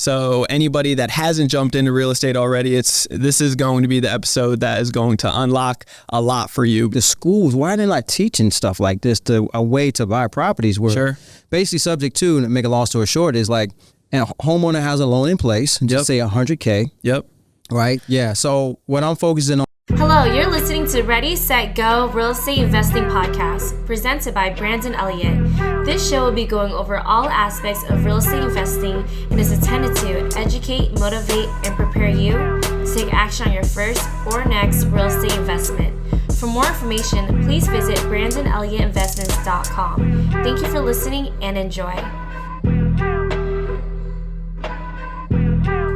So anybody that hasn't jumped into real estate already, this is going to be the episode that is going to unlock a lot for you. The schools, why are they not teaching stuff like this, a way to buy properties where basically subject to, and to make a long story short, is like a homeowner has a loan in place, just say $100K. Yep. Right? Yeah. So what I'm focusing on. Hello, you're listening to Ready, Set, Go Real Estate Investing Podcast, presented by Brandon Elliott. This show will be going over all aspects of real estate investing and is intended to educate, motivate, and prepare you to take action on your first or next real estate investment. For more information, please visit BrandonElliottInvestments.com. Thank you for listening and enjoy.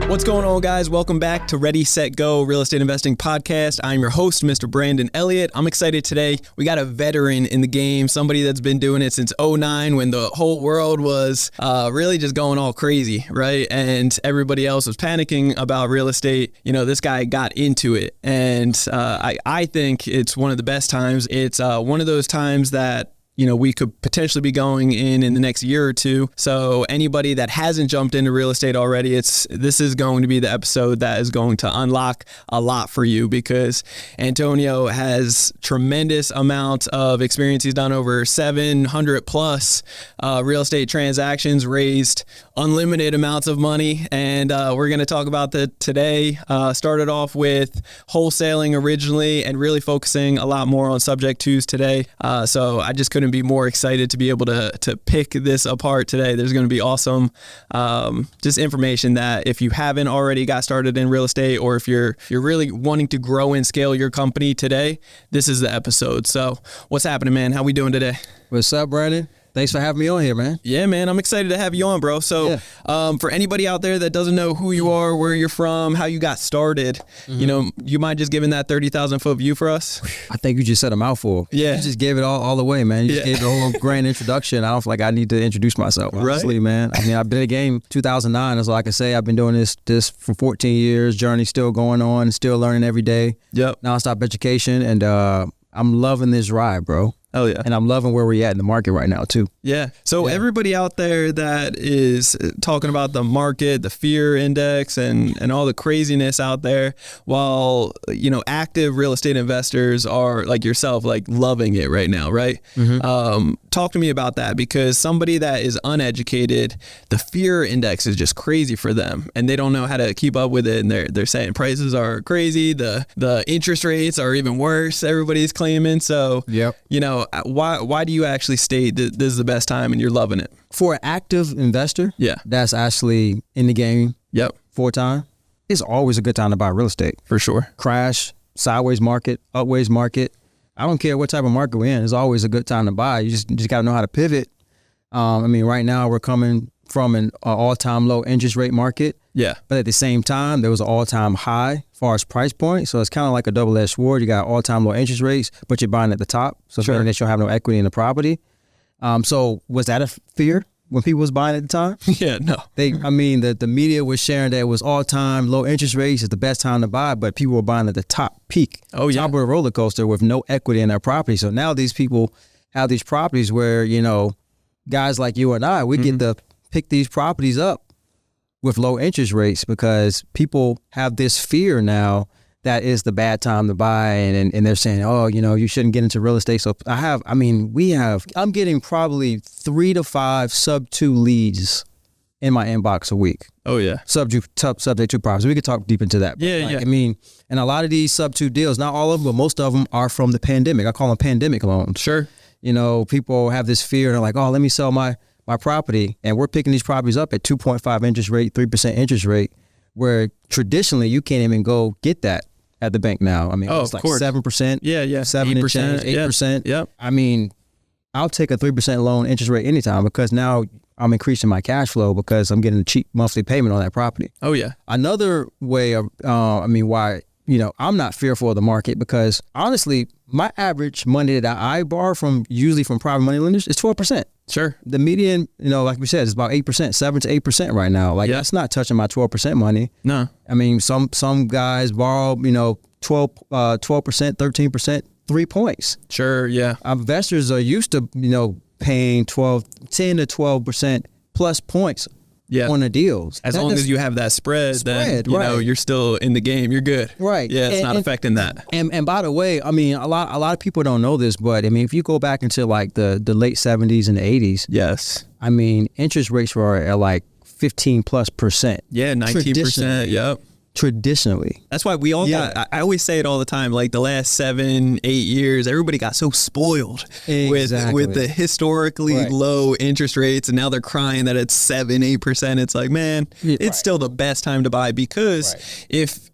What's going on, guys? Welcome back to Ready, Set, Go Real Estate Investing Podcast. I'm your host, Mr. Brandon Elliott. I'm excited today. We got a veteran in the game, somebody that's been doing it since 2009 when the whole world was really just going all crazy, right? And everybody else was panicking about real estate. You know, this guy got into it. And I think it's one of the best times. It's one of those times that we could potentially be going in the next year or two. So anybody that hasn't jumped into real estate already, this is going to be the episode that is going to unlock a lot for you, because Antonio has tremendous amount of experience. He's done over 700 plus real estate transactions, raised unlimited amounts of money. And we're going to talk about that today. Started off with wholesaling originally and really focusing a lot more on subject twos today. So I just couldn't be more excited to be able to pick this apart today. There's going to be awesome just information that if you haven't already got started in real estate, or if you're really wanting to grow and scale your company today, this is the episode. So what's happening, man? How we doing today? What's up, Brandon? Thanks for having me on here, man. Yeah, man. I'm excited to have you on, bro. So for anybody out there that doesn't know who you are, where you're from, how you got started, you mind just giving that 30,000 foot view for us? I think you just said a mouthful. Yeah. You just gave it all the way, man. You just gave the whole grand introduction. I don't feel like I need to introduce myself, honestly, man. I mean, I've been in the game 2009. That's all I can say. I've been doing this for 14 years. Journey still going on, still learning every day. Yep. Nonstop education. And I'm loving this ride, bro. Oh, yeah. And I'm loving where we're at in the market right now, too. Yeah. So everybody out there that is talking about the market, the fear index, and all the craziness out there, while, active real estate investors are like yourself, like loving it right now, right? Mm-hmm. Talk to me about that, because somebody that is uneducated, the fear index is just crazy for them, and they don't know how to keep up with it. And they're saying prices are crazy. The interest rates are even worse. Everybody's claiming. So, why do you actually state that this is the best time and you're loving it? For an active investor, that's actually in the game full time, it's always a good time to buy real estate. For sure. Crash, sideways market, upways market. I don't care what type of market we're in. It's always a good time to buy. You just got to know how to pivot. Right now we're coming from an all-time low interest rate market. Yeah. But at the same time, there was an all-time high as far as price point. So it's kind of like a double-edged sword. You got all-time low interest rates, but you're buying at the top. So meaning that you'll have no equity in the property. So was that a fear when people was buying at the time? Yeah, no. The media was sharing that it was all-time low interest rates is the best time to buy, but people were buying at the top peak. Oh, yeah. Top of a roller coaster with no equity in their property. So now these people have these properties where, guys like you and I, we get to pick these properties up with low interest rates, because people have this fear now that is the bad time to buy, and they're saying, you shouldn't get into real estate. So I'm getting probably 3 to 5 sub 2 leads in my inbox a week. Oh yeah. Subject to properties. We could talk deep into that. Yeah. And a lot of these sub 2 deals, not all of them, but most of them are from the pandemic. I call them pandemic loans. Sure. People have this fear and they're like, let me sell my property, and we're picking these properties up at 2.5 interest rate, 3% interest rate, where traditionally you can't even go get that at the bank now. It's like 7%. Yeah. 7 and change, 8%. Yep. I'll take a 3% loan interest rate anytime, because now I'm increasing my cash flow because I'm getting a cheap monthly payment on that property. Oh yeah. Another way of, why, I'm not fearful of the market, because honestly, my average money that I borrow usually from private money lenders is 12%. Sure. The median, like we said, is about 8%, 7 to 8% right now. That's not touching my 12% money. No. Some guys borrow, 12%, 13%, 3 points. Sure. Yeah. Investors are used to, paying 10 to 12% plus points on the deals. As long as you have that spread, then you know you're still in the game. You're good. Right. Yeah, it's not affecting that. And by the way, I mean a lot of people don't know this, but I mean if you go back into like the late 70s and the 80s, yes, I mean interest rates were at like 15+%. Yeah, 19%. Yep. Traditionally. That's why we all got, I always say it all the time, like the last 7-8 years, everybody got so spoiled with the historically low interest rates, and now they're crying that it's 7-8%. It's like, man, it's still the best time to buy, because if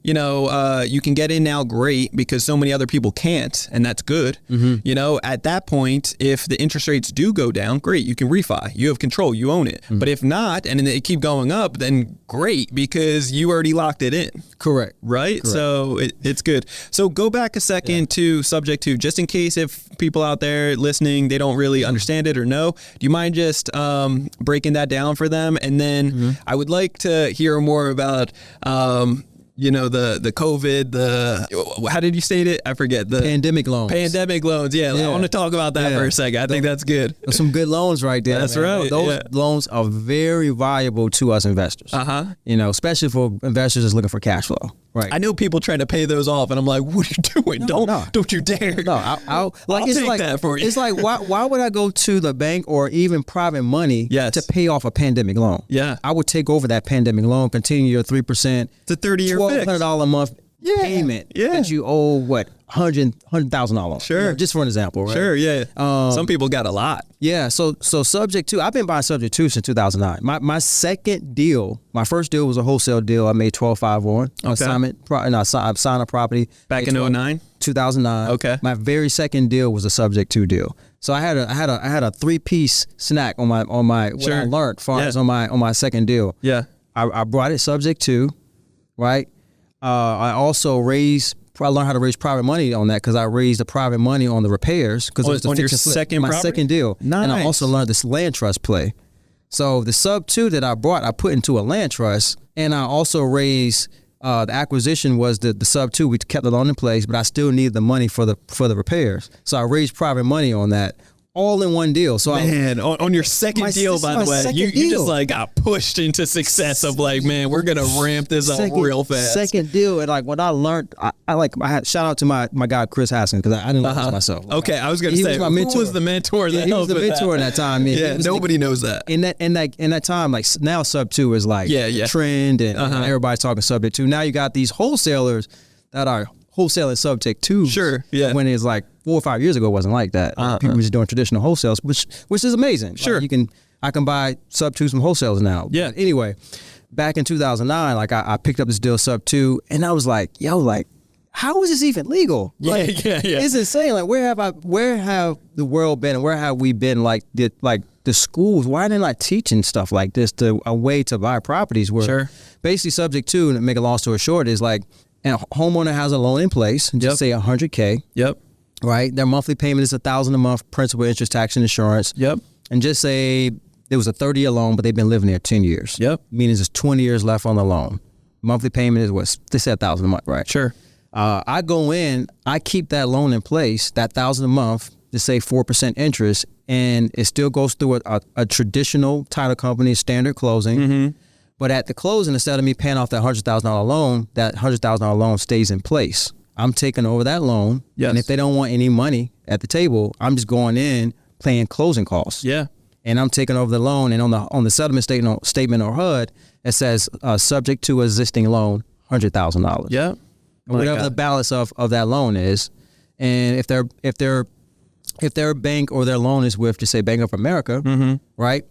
you know, you can get in now, great, because so many other people can't, and that's good. You know, at that point, if the interest rates do go down, great, you can refi. You have control, you own it. But if not, and they keep going up, then great, because you already locked it in. Correct. Right? So it's good. So go back a second to subject to, just in case if people out there listening, they don't really understand it or know. Do you mind just breaking that down for them? And then I would like to hear more about you know, the COVID, how did you state it? I forget. The pandemic loans. Pandemic loans. Yeah. I want to talk about that for a second. I think that's good. Some good loans right there. That's right. Those loans are very valuable to us investors. You know, especially for investors that's looking for cash flow. Right. I know people trying to pay those off, and I'm like, what are you doing? Don't you dare. No, I'll take that for you. It's like, why would I go to the bank or even private money to pay off a pandemic loan? Yeah. I would take over that pandemic loan, continue your 3%. It's a 30-year fix. $1,200 a month payment that you owe, what, $100,000. Sure. You know, just for an example, right? Sure, yeah. Some people got a lot. Yeah, so subject to, I've been buying subject to since 2009. My second deal, my first deal was a wholesale deal. I made 12.51 on I signed a property. Back in 2009? 2009. Okay. My very second deal was a subject to deal. So I had a 3-piece snack on my what I learned far as on my second deal. Yeah. I brought it subject to, right? I also I learned how to raise private money on that, because I raised the private money on the repairs, because it was on your second my property? second deal. Nice. And I also learned this land trust play. So the sub 2 that I brought, I put into a land trust, and I also raised the acquisition was the sub 2. We kept the loan in place, but I still needed the money for the repairs. So I raised private money on that. All in one deal. So on your second deal, by the way, you just like got pushed into success of like, man, we're gonna ramp this up real fast. Second deal, and like what I learned, I had shout out to my guy Chris Haskins, because I didn't know this myself. Okay, I was gonna say, who was the mentor? He was the mentor in that time. Yeah, nobody knows that. In that time, like now sub 2 is like trend, and everybody's talking subject to. Now you got these wholesalers that are wholesaling subject to. Sure. Yeah. When it's like 4 or 5 years ago, it wasn't like that. People were just doing traditional wholesales, which is amazing. Sure. Like I can buy sub 2s from wholesalers now. Yeah. But anyway, back in 2009, like I picked up this deal sub 2, and I was like, how is this even legal? Like, it's insane. Like where have the world been, and where have we been? Like the schools, why are they not teaching stuff like this, a way to buy properties where basically subject to, and to make a long story short, is like, and a homeowner has a loan in place, just say $100K. Yep. Right. Their monthly payment is $1,000 a month, principal, interest, tax, and insurance. Yep. And just say it was a 30-year loan, but they've been living there 10 years. Yep. Meaning there's 20 years left on the loan. Monthly payment is what? They said $1,000 a month, right? Sure. I go in, I keep that loan in place, that $1,000 a month, to say 4% interest, and it still goes through a traditional title company standard closing. But at the closing, instead of me paying off that $100,000 loan, that $100,000 loan stays in place. I'm taking over that loan. Yes. And if they don't want any money at the table, I'm just going in paying closing costs. Yeah. And I'm taking over the loan, and on the settlement statement or HUD, it says subject to existing loan, $100,000. Yeah. Whatever the balance of that loan is. And if their bank or their loan is with, just say Bank of America, right?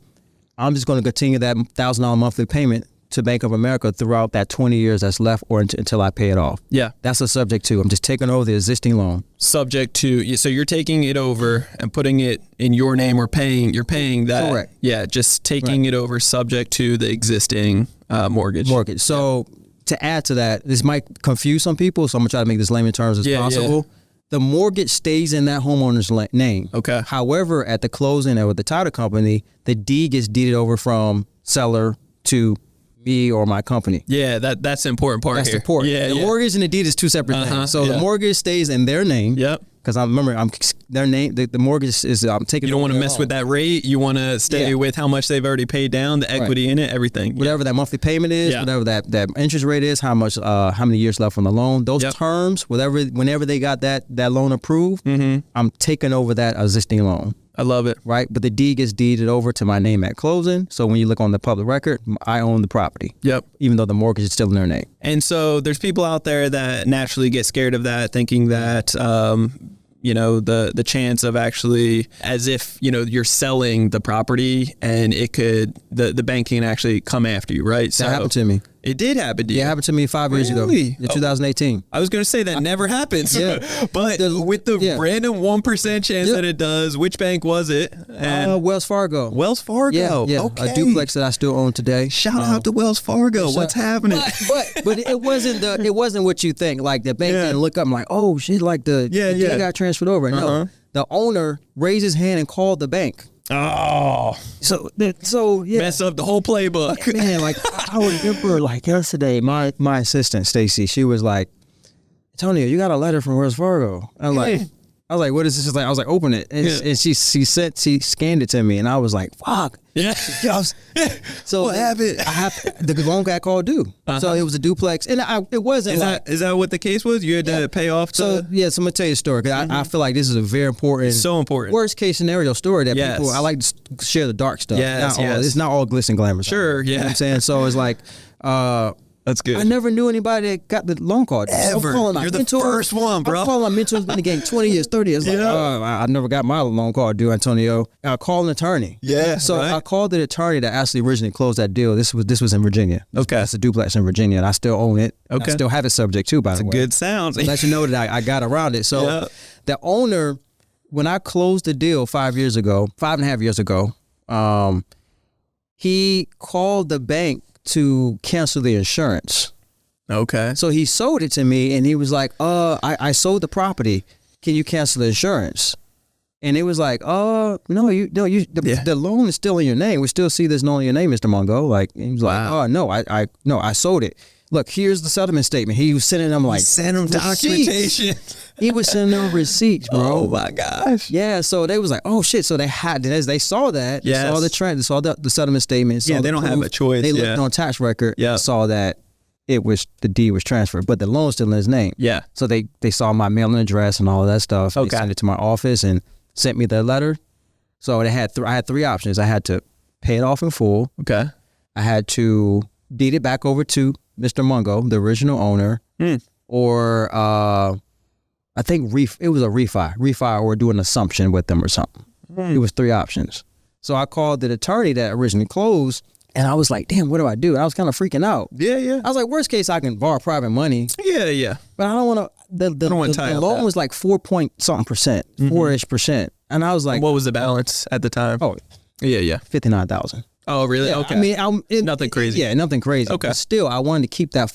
I'm just going to continue that $1,000 monthly payment to Bank of America throughout that 20 years that's left, or until I pay it off. Yeah. That's a subject to. I'm just taking over the existing loan. Subject to, so you're taking it over and putting it in your name, or you're paying that. Correct. Yeah, just taking it over subject to the existing mortgage. So to add to that, this might confuse some people, so I'm going to try to make this layman terms as possible. Yeah. The mortgage stays in that homeowner's name. Okay. However, at the closing or with the title company, the deed gets deeded over from seller to me or my company. Yeah, that's the important part. That's here. Important. Yeah, the mortgage and the deed is two separate things. So the mortgage stays in their name. Yep. because I remember their name. The mortgage is I'm taking. You don't want to mess with that rate. You want to stay with how much they've already paid down, the equity in it, everything. Whatever that monthly payment is, whatever that interest rate is, how many years left on the loan. Those terms, whenever they got that loan approved, I'm taking over that existing loan. I love it. Right, but the deed gets deeded over to my name at closing. So when you look on the public record, I own the property. Yep. Even though the mortgage is still in their name. And so there's people out there that naturally get scared of that, thinking that the chance of actually, as if you're selling the property and it could the bank can actually come after you, right? That happened to me. It did happen to you. Yeah, it happened to me 5 years ago. In 2018. I was going to say that never happens. Yeah. But with the random 1% chance that it does, which bank was it? And Wells Fargo. Wells Fargo. Yeah. Okay. A duplex that I still own today. Shout out to Wells Fargo. What's happening? But it wasn't what you think. Like the bank didn't look up and like, oh shit, like the deed got transferred over. No. The owner raised his hand and called the bank. Oh, so yeah, mess up the whole playbook. Man, like I remember like yesterday, my assistant Stacy, she was like, "Antonio, you got a letter from Wells Fargo." I was like, "What is this?" She's like, I was like, "Open it," and she scanned it to me, and I was like, "Fuck." Yeah. So what happened? The loan got called due. So it was a duplex, and it wasn't. Is that what the case was? You had to pay off. So I'm gonna tell you a story because I feel like this is a very important, so important, worst case scenario story that people. I like to share the dark stuff. It's not all glitz and glamour. Sure, you know what I'm saying? So it's like, that's good. I never knew anybody that got the loan card. Ever. You're the first one, bro. I'm calling my mentors been in the game 20 years, 30 years. I never got my loan card due, Antonio. I called an attorney. Yeah. So I called the attorney that actually originally closed that deal. This was in Virginia. Okay. It's a duplex in Virginia, and I still own it. Okay. I still have it subject to, by the way. Good sound. So let you know that I got around it. So the owner, when I closed the deal 5.5 years ago, he called the bank to cancel the insurance. Okay. So he sold it to me, and he was like, I sold the property. Can you cancel the insurance? And it was like, the loan is still in your name. We still see this loan in your name, Mr. Mungo. Like, he was like, oh, no, I sold it. Look, here's the settlement statement. He was sending them like, send them documentation. He was sending them receipts, bro. Oh my gosh. Yeah. So they was like, oh shit. So they saw that. They saw the trend. They saw the settlement statement. Yeah. They don't have a choice. They looked on tax record. Yeah. Saw that the deed was transferred, but the loan's still in his name. Yeah. So they saw my mailing address and all of that stuff. Okay. They sent it to my office and sent me the letter. So I had three options. I had to pay it off in full. Okay. I had to deed it back over to Mr. Mungo, the original owner, or I think it was a refi, or do an assumption with them or something. It was three options. So I called the attorney that originally closed, and I was like, damn, what do I do? And I was kind of freaking out. Yeah. I was like, worst case, I can borrow private money. Yeah. But I don't want to. The loan was like 4-point-something%, 4-ish%. And I was like, and what was the balance at the time? Oh, yeah. $59,000. Oh, really? Yeah, okay. I mean, nothing crazy. Yeah, nothing crazy. Okay. But still, I wanted to keep that.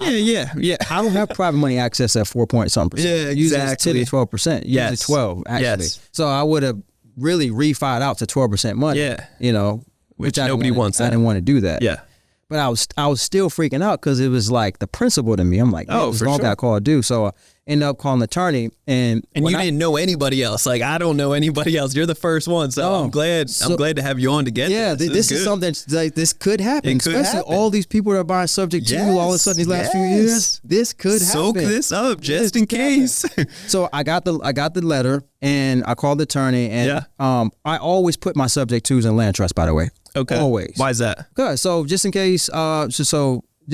Yeah. I don't have private money access at 4-point-something%. Yeah, exactly. Usually 10 to 12%. Usually 12, actually. Yes. So I would have really refied out to 12% money. Yeah. Which nobody wants that. I didn't want to do that. Yeah. But I was still freaking out because it was like the principle to me. I'm like, this loan got called due. So I ended up calling the attorney, and you didn't know anybody else. Like, I don't know anybody else. You're the first one, so I'm glad to have you on to get this. This is something like this could happen. Especially all these people that are buying subject to all of a sudden these last few years. This could happen. Soak this up just in case. So I got the letter, and I called the attorney, and I always put my subject twos in land trust, by the way. Okay. Always. Why is that? Good. So just in case, just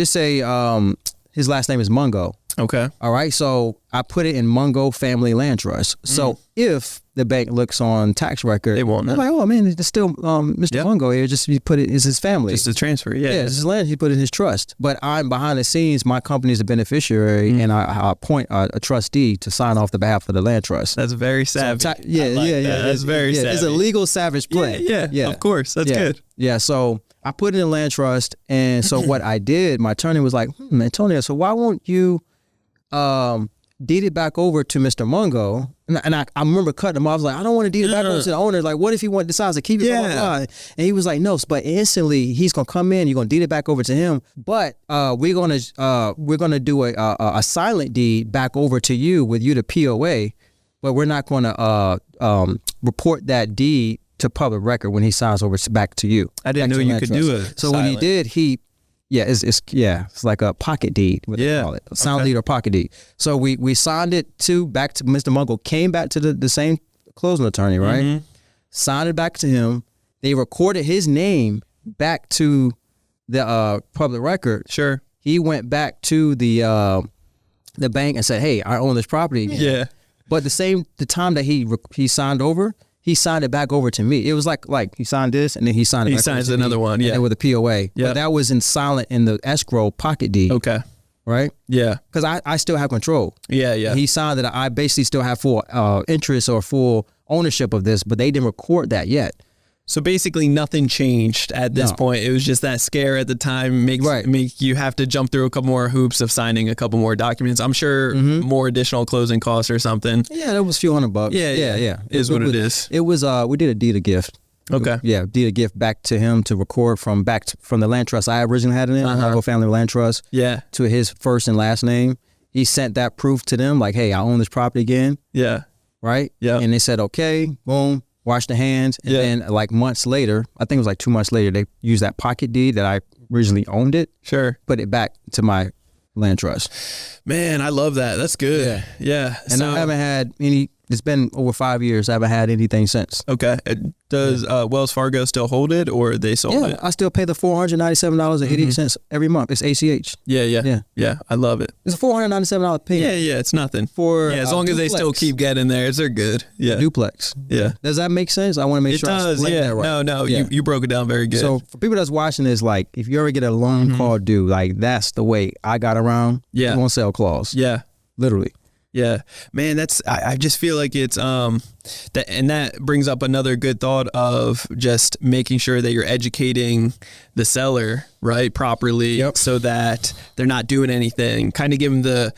say his last name is Mungo. Okay. All right. So I put it in Mungo Family Land Trust. So if the bank looks on tax record, they won't know. I'm like, oh man, it's still Mr. Mungo here. Just you put it is his family. Just a transfer. Yeah. It's his land. He put it in his trust. But I'm behind the scenes. My company is the beneficiary, and I appoint a trustee to sign off the behalf of the land trust. That's very savage. So That's very savage. It's a legal savage play. Yeah. Of course. That's good. Yeah. So I put it in land trust, and so what I did, my attorney was like, Antonio, so why won't you deed it back over to Mr. Mungo? And I remember cutting him off. I was like, I don't want to deed it back over to the owner. Like, what if he decides to keep it? Blah, blah, blah. And he was like, no, but instantly he's gonna come in. You're gonna deed it back over to him. But we're gonna do a silent deed back over to you with you to POA. but we're not going to report that deed to public record when he signs over back to you. I didn't know you could do it. So when he did, it's like a pocket deed, what they call it, a silent deed or pocket deed. So we signed it back to Mr. Mungo, came back to the same closing attorney, right? Mm-hmm. Signed it back to him. They recorded his name back to the public record. Sure. He went back to the bank and said, "Hey, I own this property again." Yeah. But the time that he signed over, he signed it back over to me. It was like he signed this and then he signed it back over to me. He signs another one, yeah. And with a POA. Yeah. But that was in the escrow pocket deed. Okay. Right? Yeah. Because I still have control. Yeah, yeah. He signed that I basically still have full interest or full ownership of this, but they didn't record that yet. So basically nothing changed at this point. It was just that scare at the time make you have to jump through a couple more hoops of signing a couple more documents. I'm sure more additional closing costs or something. Yeah, that was a few $100. Yeah. Is what it is. It was we did a deed of gift. Okay. Yeah, deed of gift back to him to record from the land trust I originally had it in, Chicago Family Land Trust. Yeah. To his first and last name. He sent that proof to them like, "Hey, I own this property again." Yeah. Right? Yeah. And they said, "Okay," boom. Wash the hands, and then like months later, I think it was like 2 months later, they used that pocket deed that I originally owned it. Sure. Put it back to my land trust. Man, I love that. That's good. Yeah. And I haven't had it's been over 5 years. I haven't had anything since. Okay. Does Wells Fargo still hold it or they sold it? I still pay the $497.88 every month. It's ACH. Yeah. I love it. It's a $497 payment. Yeah. It's nothing. For as long as they still keep getting there, they're good. Yeah. Duplex. Yeah. Does that make sense? I want to make sure I explain that right. No. You broke it down very good. So for people that's watching this, like if you ever get a loan call due, like that's the way I got around. Yeah. On sale clause. Yeah. Literally. Yeah, man, I just feel like it's that brings up another good thought of just making sure that you're educating the seller right properly, so that they're not doing anything. Kind of give them the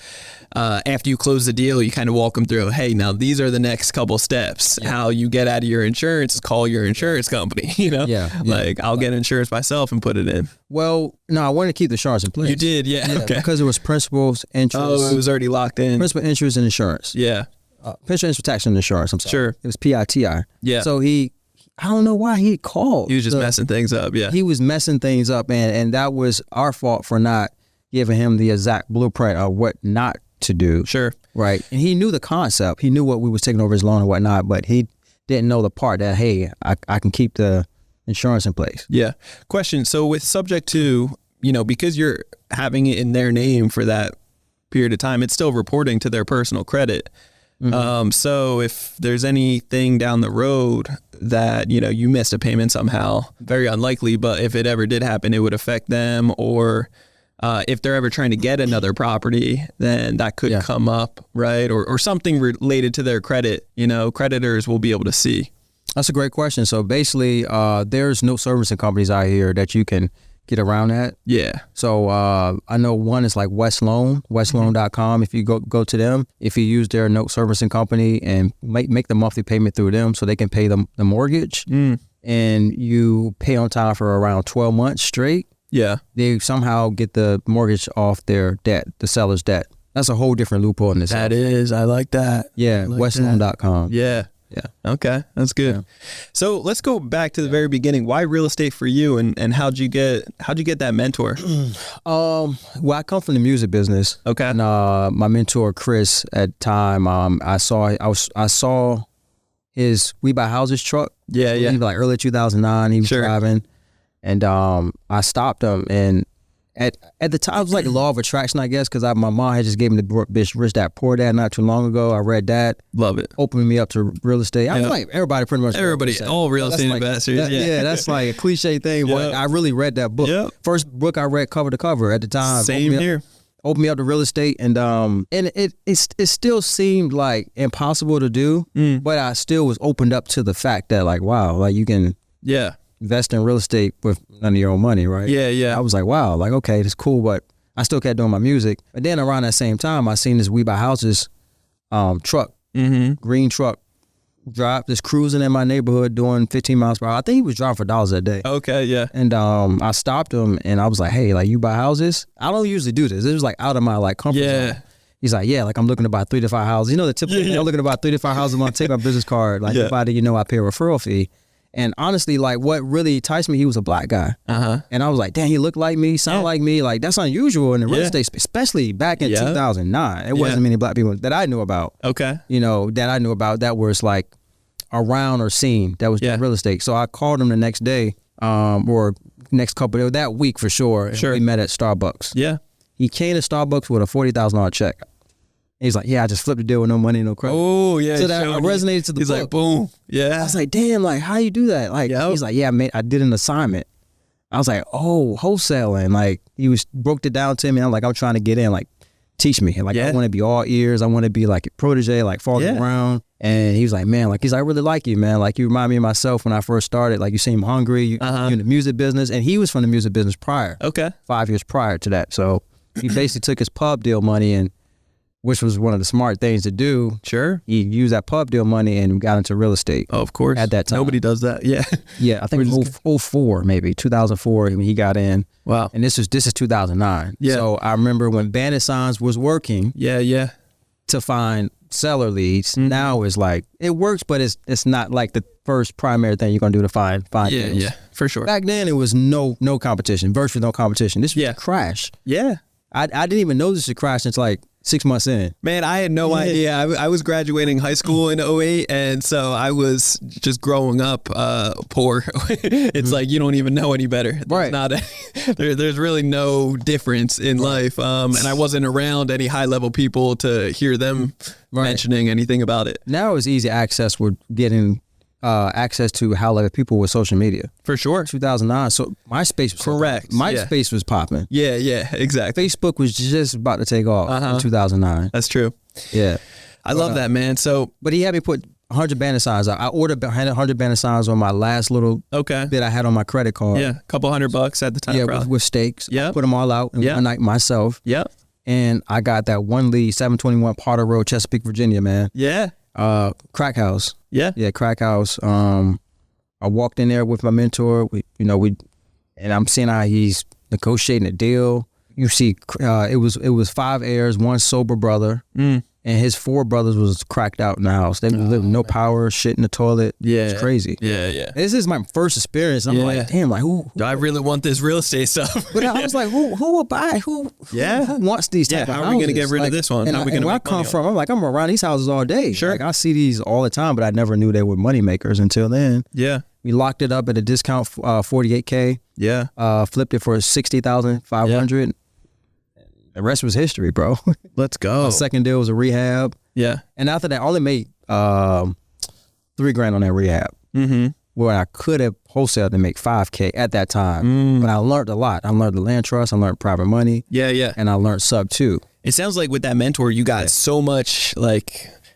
after you close the deal, you kind of walk them through. Hey, now these are the next couple steps. Yeah. How you get out of your insurance is call your insurance company. Like I'll get insurance myself and put it in. Well, no, I wanted to keep the insurance in place. You did, yeah. Okay. Because it was principals, interest. Oh, it was already locked in. Principal, interest, and insurance. Yeah. Principal, interest, tax, and insurance. I'm sorry. Sure. It was PITI. Yeah. So I don't know why he called. He was just messing things up. Yeah. He was messing things up, and that was our fault for not giving him the exact blueprint of what not to do. Sure. Right. And he knew the concept. He knew what we was taking over his loan and whatnot, but he didn't know the part that, hey, I can keep the insurance in place. Yeah. Question. So with subject to, because you're having it in their name for that period of time, it's still reporting to their personal credit. Mm-hmm. So if there's anything down the road that, you missed a payment somehow, very unlikely, but if it ever did happen, it would affect them, or if they're ever trying to get another property, then that could come up, right? Or something related to their credit, creditors will be able to see. That's a great question. So basically, there's no servicing companies out here that you can get around that. Yeah. So I know one is like West Loan, westloan.com. If you go to them, if you use their note servicing company and make the monthly payment through them so they can pay the mortgage, and you pay on time for around 12 months straight, they somehow get the mortgage off their debt, the seller's debt. That's a whole different loophole in this. That is. I like that. Yeah, like westloan.com. Yeah. Yeah. Okay. That's good. Yeah. So let's go back to the very beginning. Why real estate for you, and how'd you get that mentor? Well, I come from the music business. Okay. And my mentor Chris at the time, I saw his We Buy Houses truck. Yeah. Like early 2009, he was driving, and I stopped him, and at the time, it was like the law of attraction, I guess, because my mom had just gave me the bitch Rich Dad Poor Dad not too long ago. I read that. Love it. Opened me up to real estate. I feel like everybody pretty much. All real estate investors. That's like a cliche thing. But I really read that book. Yep. First book I read cover to cover at the time. Same here. Opened me up to real estate, and it still seemed like impossible to do, but I still was opened up to the fact that like, wow, like you can invest in real estate with none of your own money, right? Yeah. I was like, wow, like, okay, it's cool, but I still kept doing my music. But then around that same time, I seen this We Buy Houses truck, green truck, just cruising in my neighborhood doing 15 miles per hour. I think he was driving for $1 a day. Okay, yeah. And I stopped him, and I was like, hey, like, you buy houses? I don't usually do this. It was like out of my like comfort zone. He's like, yeah, like I'm looking to buy 3 to 5 houses. You know, the typical, I'm looking to buy 3 to 5 houses. I'm going to take my business card. Like, everybody, I pay a referral fee. And honestly, like what really enticed me, he was a black guy. And I was like, damn, he looked like me, sound like me. Like that's unusual in the real estate, especially back in 2009. It wasn't many black people that I knew about. Okay. That I knew about that was like around or seen that was doing real estate. So I called him the next day, or next couple of that week for sure. And we met at Starbucks. Yeah. He came to Starbucks with a $40,000 check. He's like, yeah, I just flipped the deal with no money, no credit. Oh, yeah. So that resonated to the book. He's like, boom. Yeah. I was like, damn, like, how you do that? Like, he's like, yeah, I did an assignment. I was like, oh, wholesaling. Like, broke it down to me. I'm like, I'm trying to get in. Like, teach me. Like, I want to be all ears. I want to be like a protege, like falling around. And he was like, man, like, I really like you, man. Like, you remind me of myself when I first started. Like, you seem hungry. You're in the music business. And he was from the music business prior. Okay. 5 years prior to that. So he basically took his pub deal money and which was one of the smart things to do. Sure. He used that pub deal money and got into real estate. Oh, of course. At that time. Nobody does that. Yeah. Yeah, I think 04 maybe, 2004 when he got in. Wow. And this is 2009. Yeah. So I remember when Bandit Signs was working. Yeah. To find seller leads. Now it's like, it works, but it's not like the first primary thing you're going to do to find deals. Yeah, for sure. Back then it was no competition, virtually no competition. This was a crash. Yeah. I didn't even know this would crash until like 6 months in. Man, I had no idea. I was graduating high school in 08, and so I was just growing up poor. It's like you don't even know any better. There's really no difference in life, and I wasn't around any high-level people to hear them mentioning anything about it. Now it's easy access. We're getting access to high-level people with social media. For sure. 2009. So MySpace was correct. MySpace was popping. Yeah, exactly. Facebook was just about to take off in 2009. That's true. Yeah. I love that, man. So, but he had me put 100 banner signs. I ordered 100 banner signs on my last little bit I had on my credit card. Yeah, a couple $100 at the time. Yeah, with stakes. Yeah. I put them all out in one night myself. Yeah. And I got that one lead, 721 Potter Road, Chesapeake, Virginia, man. Yeah. Crack house. Yeah, crack house. I walked in there with my mentor. And I'm seeing how he's negotiating a deal. You see, it was 5 heirs, one sober brother, and his 4 brothers was cracked out in the house. They lived no power, shit in the toilet. Yeah, it's crazy. Yeah. This is my first experience. I'm like, damn, like who? I really want this real estate stuff. But I was like, who will buy? Who wants these type of houses? How are we gonna get rid of this one? And where I come from, I'm like, I'm around these houses all day. Sure. Like I see these all the time, but I never knew they were money makers until then. Yeah. We locked it up at a discount, $48K. Yeah. Flipped it for $60,500. Yeah. The rest was history, bro. Let's go. My second deal was a rehab. Yeah. And after that, I only made $3,000 on that rehab. Mm-hmm. Where I could have wholesaled and make $5K at that time. But I learned a lot. I learned the land trust. I learned private money. Yeah. And I learned sub 2. It sounds like with that mentor, you got so much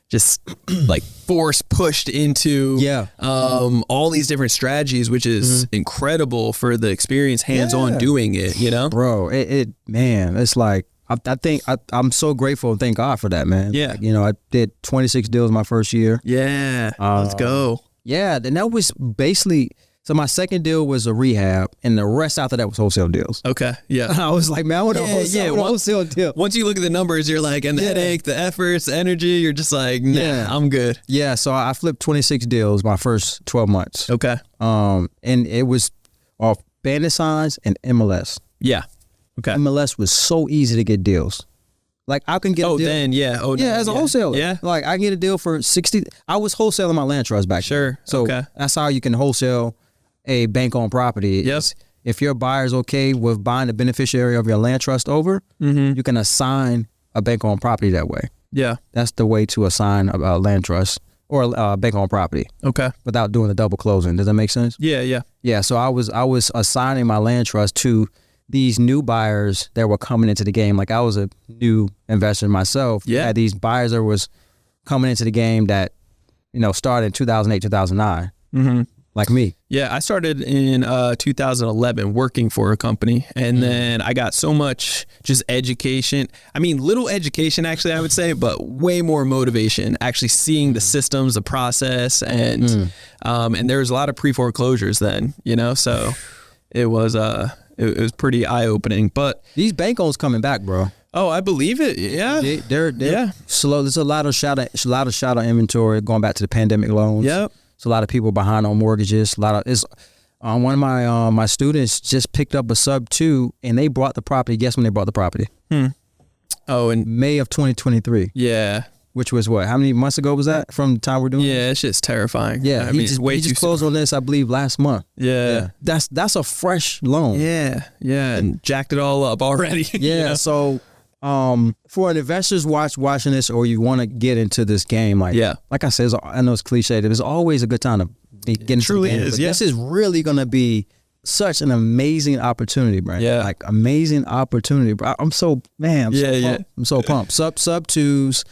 just like force pushed into all these different strategies, which is incredible for the experience hands-on doing it, Bro, it's like I'm so grateful and thank God for that, man. Yeah. I did 26 deals my first year. Yeah. Let's go. Yeah, and that was basically, so my second deal was a rehab, and the rest after that was wholesale deals. Okay, yeah. I was like, man, I want a wholesale deal. Once you look at the numbers, you're like, and the headache, the efforts, the energy, you're just like, nah, I'm good. Yeah, so I flipped 26 deals my first 12 months. Okay. And it was off Bandit Signs and MLS. Yeah. Okay. MLS was so easy to get deals. Like I can get a deal. As a wholesaler. Yeah. Like I can get a deal for 60. I was wholesaling my land trust back then. So that's how you can wholesale a bank-owned property. Yes. If your buyer's okay with buying the beneficiary of your land trust over, you can assign a bank-owned property that way. Yeah. That's the way to assign a land trust or a bank-owned property. Okay. Without doing the double closing. Does that make sense? Yeah. Yeah. So I was assigning my land trust to these new buyers that were coming into the game. Like I was a new investor myself. Yeah. I had these buyers that was coming into the game that, started in 2008, 2009. Mm-hmm. Like me. Yeah, I started in 2011 working for a company, and then I got so much just education. I mean, little education actually, I would say, but way more motivation. Actually seeing the systems, the process, and there was a lot of pre-foreclosures then, so it was pretty eye-opening. But these bank loans coming back, bro. Oh, I believe it. Yeah. They're slow. There's a lot of shadow inventory going back to the pandemic loans. Yep. It's a lot of people behind on mortgages. One of my students just picked up a sub 2 and they bought the property. Guess when they bought the property? Oh, in May of 2023. Yeah. Which was what? How many months ago was that from the time we're doing? Yeah, it's just terrifying. Yeah, he just closed on this, I believe, last month. Yeah. That's a fresh loan. Yeah, and jacked it all up already. Yeah, so for an investors watching this, or you want to get into this game, like I said, I know it's cliche, there's always a good time to get into truly the game. is, This is really going to be such an amazing opportunity, Brandon. Yeah. Like amazing opportunity. I'm so pumped. I'm so pumped. Sub 2s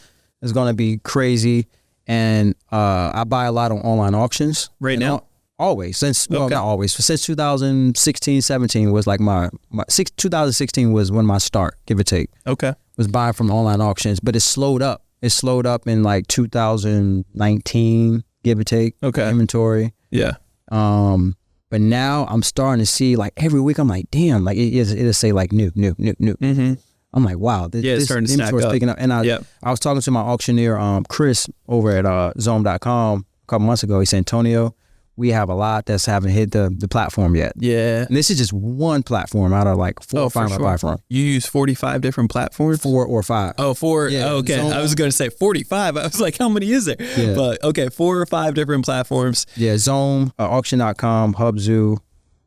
is going to be crazy. And I buy a lot on online auctions. Right now? Always. Not always. Since 2016, 17 was like 2016 was when my start, give or take. Okay. Was buying from online auctions, but it slowed up. It slowed up in like 2019, give or take. Okay. Inventory. Yeah. But now I'm starting to see like every week I'm like, damn, like it'll say like new. Mm-hmm. I'm like, wow, this starting to stack inventory's up. picking up. And I was talking to my auctioneer, Chris, over at Zome.com a couple months ago. He said, Antonio, we have a lot that's haven't hit the platform yet. Yeah. And this is just one platform out of like 4 or 5 platforms. You use 45 different platforms? 4 or 5. Oh, 4. Yeah, Oh, okay. I was going to say 45. I was like, how many is there? Yeah. But okay, 4 or 5 different platforms. Yeah, Zome, Auction.com, Hubzu,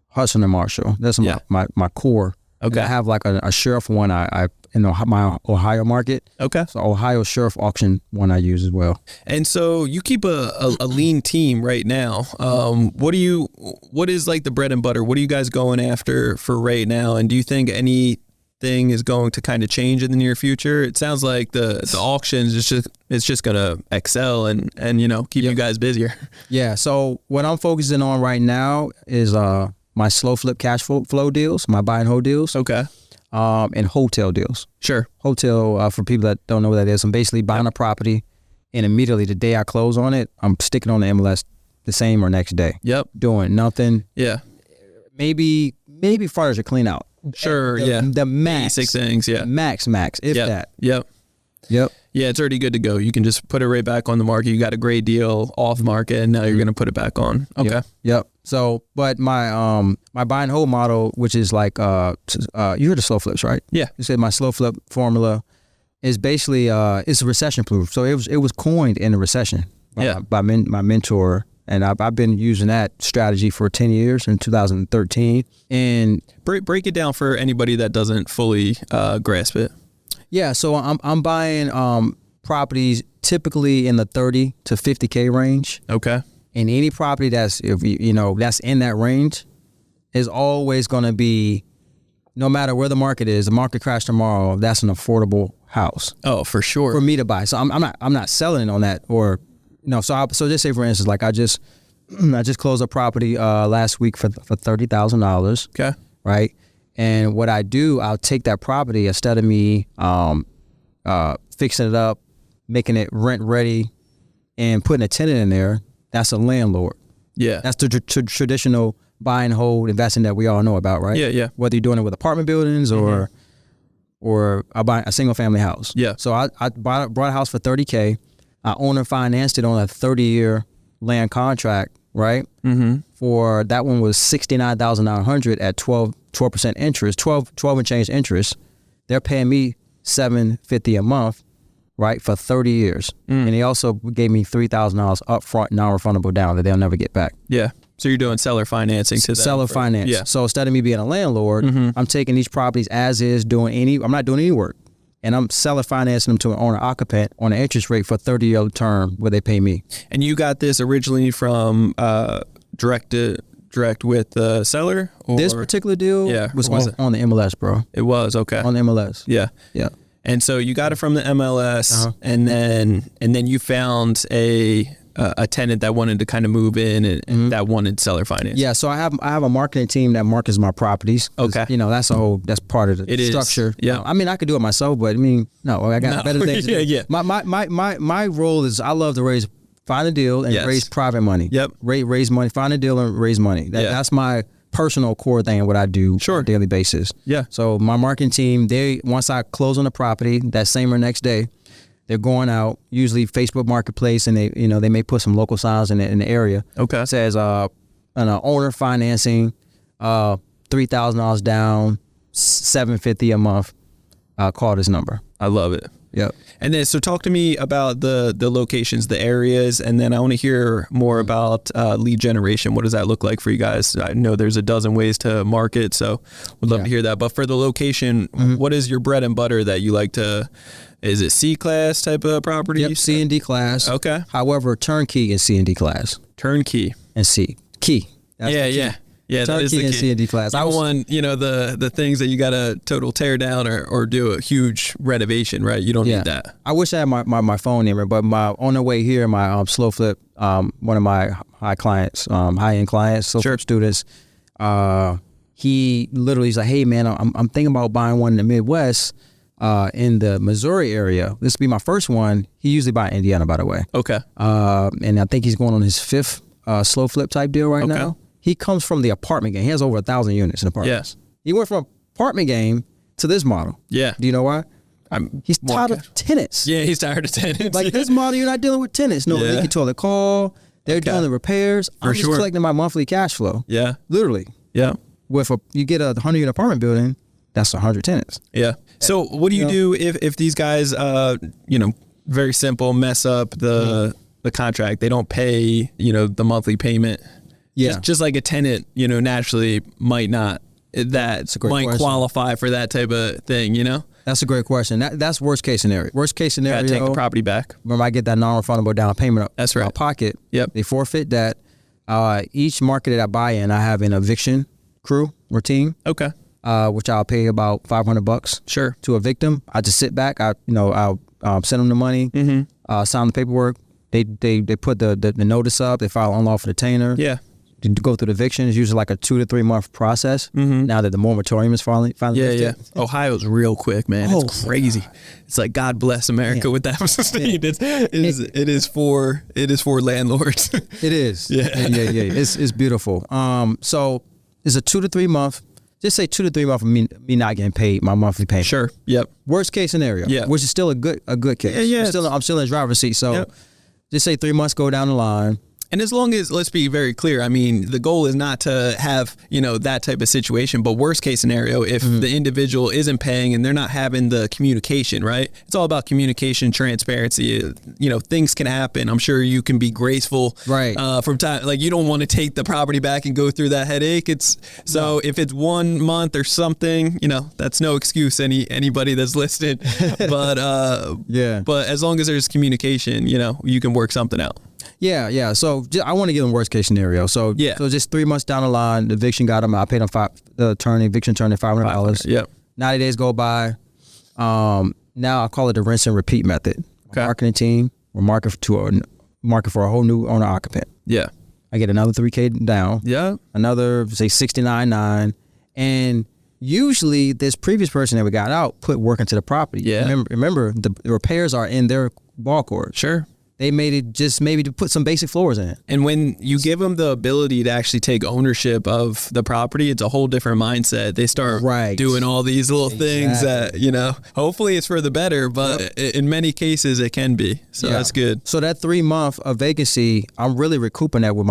Hudson and Marshall. That's my core. Okay. And I have like a sheriff one I in my Ohio market. Okay. So Ohio sheriff auction one I use as well. And so you keep a lean team right now. What is like the bread and butter? What are you guys going after for right now? And do you think anything is going to kind of change in the near future? It sounds like the auctions it's just going to excel and keep you guys busier. Yeah. So what I'm focusing on right now is my slow flip cash flow deals, my buy and hold deals. Okay. And hotel deals. Sure. Hotel, for people that don't know what that is, I'm basically buying a property and immediately the day I close on it, I'm sticking on the MLS the same or next day. Yep. Doing nothing. Yeah. Maybe furniture clean out. Sure. The max. Basic things. Yeah. Max, if that. Yep. Yeah, it's already good to go. You can just put it right back on the market. You got a great deal off market, and now you're going to put it back on. Okay. Yep. So, but my buy and hold model, which is like you heard of slow flips, right? Yeah. You said my slow flip formula is basically it's recession proof. So it was coined in the recession by my mentor, and I've been using that strategy for 10 years in 2013. And break it down for anybody that doesn't fully grasp it. Yeah, so I'm buying properties typically in the 30 to 50K range. Okay. And any property that's that's in that range is always going to be, no matter where the market is, the market crash tomorrow, that's an affordable house. Oh, for sure. For me to buy. So I'm not selling it on that, or so just say for instance, like I just closed a property last week for $30,000. Okay. Right. And what I do, I'll take that property instead of me fixing it up, making it rent ready, and putting a tenant in there. That's a landlord. Yeah. That's the traditional buy and hold investing that we all know about, right? Yeah. Whether you're doing it with apartment buildings or I buy a single family house. Yeah. So I brought a house for $30K. I owner financed it on a 30-year land contract, right? Mm-hmm. For that one was $69,900 at 12% interest, 12 and change interest. They're paying me $750 a month, right, for 30 years. And they also gave me $3,000 upfront, non-refundable down that they'll never get back. Yeah. So you're doing seller financing to them. Seller finance. Yeah. So instead of me being a landlord, I'm taking these properties as is, I'm not doing any work. And I'm seller financing them to an owner occupant on an interest rate for a 30-year term where they pay me. And you got this originally from direct with the seller? Or? This particular deal was on the MLS, bro. It was, okay. On the MLS. Yeah. Yeah. And so you got it from the MLS, and then you found a tenant that wanted to kind of move in and that wanted seller finance. Yeah, so I have a marketing team that markets my properties. Okay. That's part of the structure. Yeah. I mean, I could do it myself, but I got better things. Yeah. My role is I love to find a deal and raise private money. Yep. Raise money, find a deal and raise money. That's my personal core thing of what I do on a daily basis. Yeah. So my marketing team, once I close on the property, that same or next day, they're going out, usually Facebook Marketplace, and they may put some local signs in the area. Okay. It says owner financing, $3,000 down, $750 a month. Call this number. I love it. Yep. And then, so talk to me about the locations, the areas, and then I want to hear more about lead generation. What does that look like for you guys? I know there's a dozen ways to market, so would love to hear that. But for the location, what is your bread and butter that you like to? Is it C class type of property? Yep, C and D class. Okay. However, turnkey is C and D class. Turnkey and C. Key. That's the key. Yeah, that is the Turnkey and key. C and D class. I want, the things that you got to total tear down or do a huge renovation, right? You don't need that. I wish I had my phone number, but on the way here, my slow flip, one of my high-end clients, slow flip students, he literally is like, hey man, I'm thinking about buying one in the Midwest, in the Missouri area. This will be my first one. He usually buy in Indiana, by the way. Okay. And I think he's going on his 5th slow flip type deal right now. He comes from the apartment game. He has over 1,000 units in apartments. Yes. He went from apartment game to this model. Yeah. Do you know why? He's tired of tenants. Yeah, he's tired of tenants. Like this model, you're not dealing with tenants. No, they can toilet call. They're doing the repairs. I'm just collecting my monthly cash flow. Yeah. Literally. Yeah. You get a 100-unit apartment building, that's 100 tenants. Yeah. So what do you do if these guys, very simple, mess up the contract? They don't pay, the monthly payment. Yeah. Just like a tenant, naturally might not. That might qualify for that type of thing, That's a great question. That's worst case scenario. Worst case scenario. Gotta take the property back. When I get that non-refundable down payment that's right. out of pocket, yep. They forfeit that. Each market that I buy in, I have an eviction crew or team. Okay. Which I'll pay about $500. Sure. To a victim. I just sit back. I'll send them the money. Mm-hmm. Sign the paperwork. They put the notice up. They file unlawful detainer. Yeah. To go through the eviction is usually like a 2 to 3 month process. Mm-hmm. Now that the moratorium is finally lifted. Yeah. Ohio's real quick, man. It's crazy. It's like God bless America with that state. It is for landlords. It is. Yeah. It's beautiful. So it's a 2 to 3 month. Just say 2 to 3 months of me not getting paid my monthly payment. Sure. Yep. Worst case scenario. Yeah. Which is still a good case. Yeah. I'm still in the driver's seat. So just say 3 months go down the line. And as long as, let's be very clear, I mean, the goal is not to have, that type of situation, but worst case scenario, if the individual isn't paying and they're not having the communication, right? It's all about communication, transparency. Things can happen. I'm sure you can be graceful, right? From time, like you don't want to take the property back and go through that headache. If it's 1 month or something, that's no excuse. Anybody that's listed, but But as long as there's communication, you can work something out. Yeah. So I want to give them worst case scenario. So just 3 months down the line, the eviction got them. I paid them eviction attorney $500. Yep. 90 days go by. Now I call it the rinse and repeat method. Okay. Marketing team, we're market for a whole new owner occupant. Yeah. I get another $3K down. Yeah. Another say $69,900, and usually this previous person that we got out put work into the property. Yeah. Remember the repairs are in their ball court. Sure. They made it just maybe to put some basic floors in it. And when you give them the ability to actually take ownership of the property, it's a whole different mindset. They start doing all these little things that, hopefully it's for the better, but in many cases it can be. So that's good. So that 3 month of vacancy, I'm really recouping that with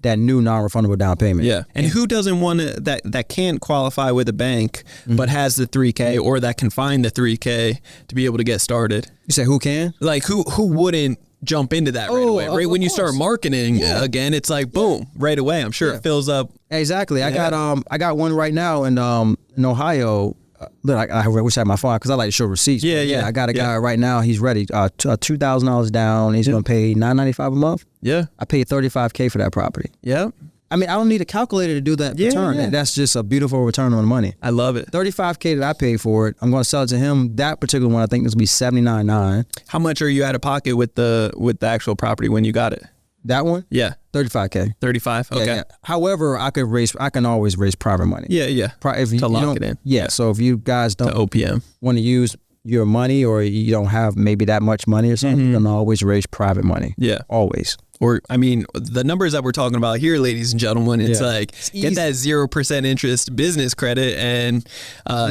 that new non-refundable down payment. Yeah. And who doesn't want to, that can't qualify with a bank, but has the 3K or that can find the 3K to be able to get started? You say who can? Like who wouldn't jump into that right away, right? When you start marketing again, it's like boom, right away. I'm sure it fills up. Exactly. I got one right now in Ohio. Look, I wish I had my phone because I like to show receipts. Yeah. I got a guy right now. He's ready. $2,000 down. He's gonna pay $995 a month. Yeah. I paid $35K for that property. Yeah. I mean, I don't need a calculator to do that return. Yeah. That's just a beautiful return on money. I love it. $35K that I paid for it. I'm going to sell it to him. That particular one, I think, is going to be $79,900. How much are you out of pocket with the actual property when you got it? That one? Yeah. $35K. 35. Okay. Yeah. However, I can always raise private money. Yeah. To lock it in. Yeah. So if you guys don't OPM want to use your money or you don't have maybe that much money or something, you can always raise private money. Yeah. Always. Or, I mean, the numbers that we're talking about here, ladies and gentlemen, it's like, get that 0% interest business credit and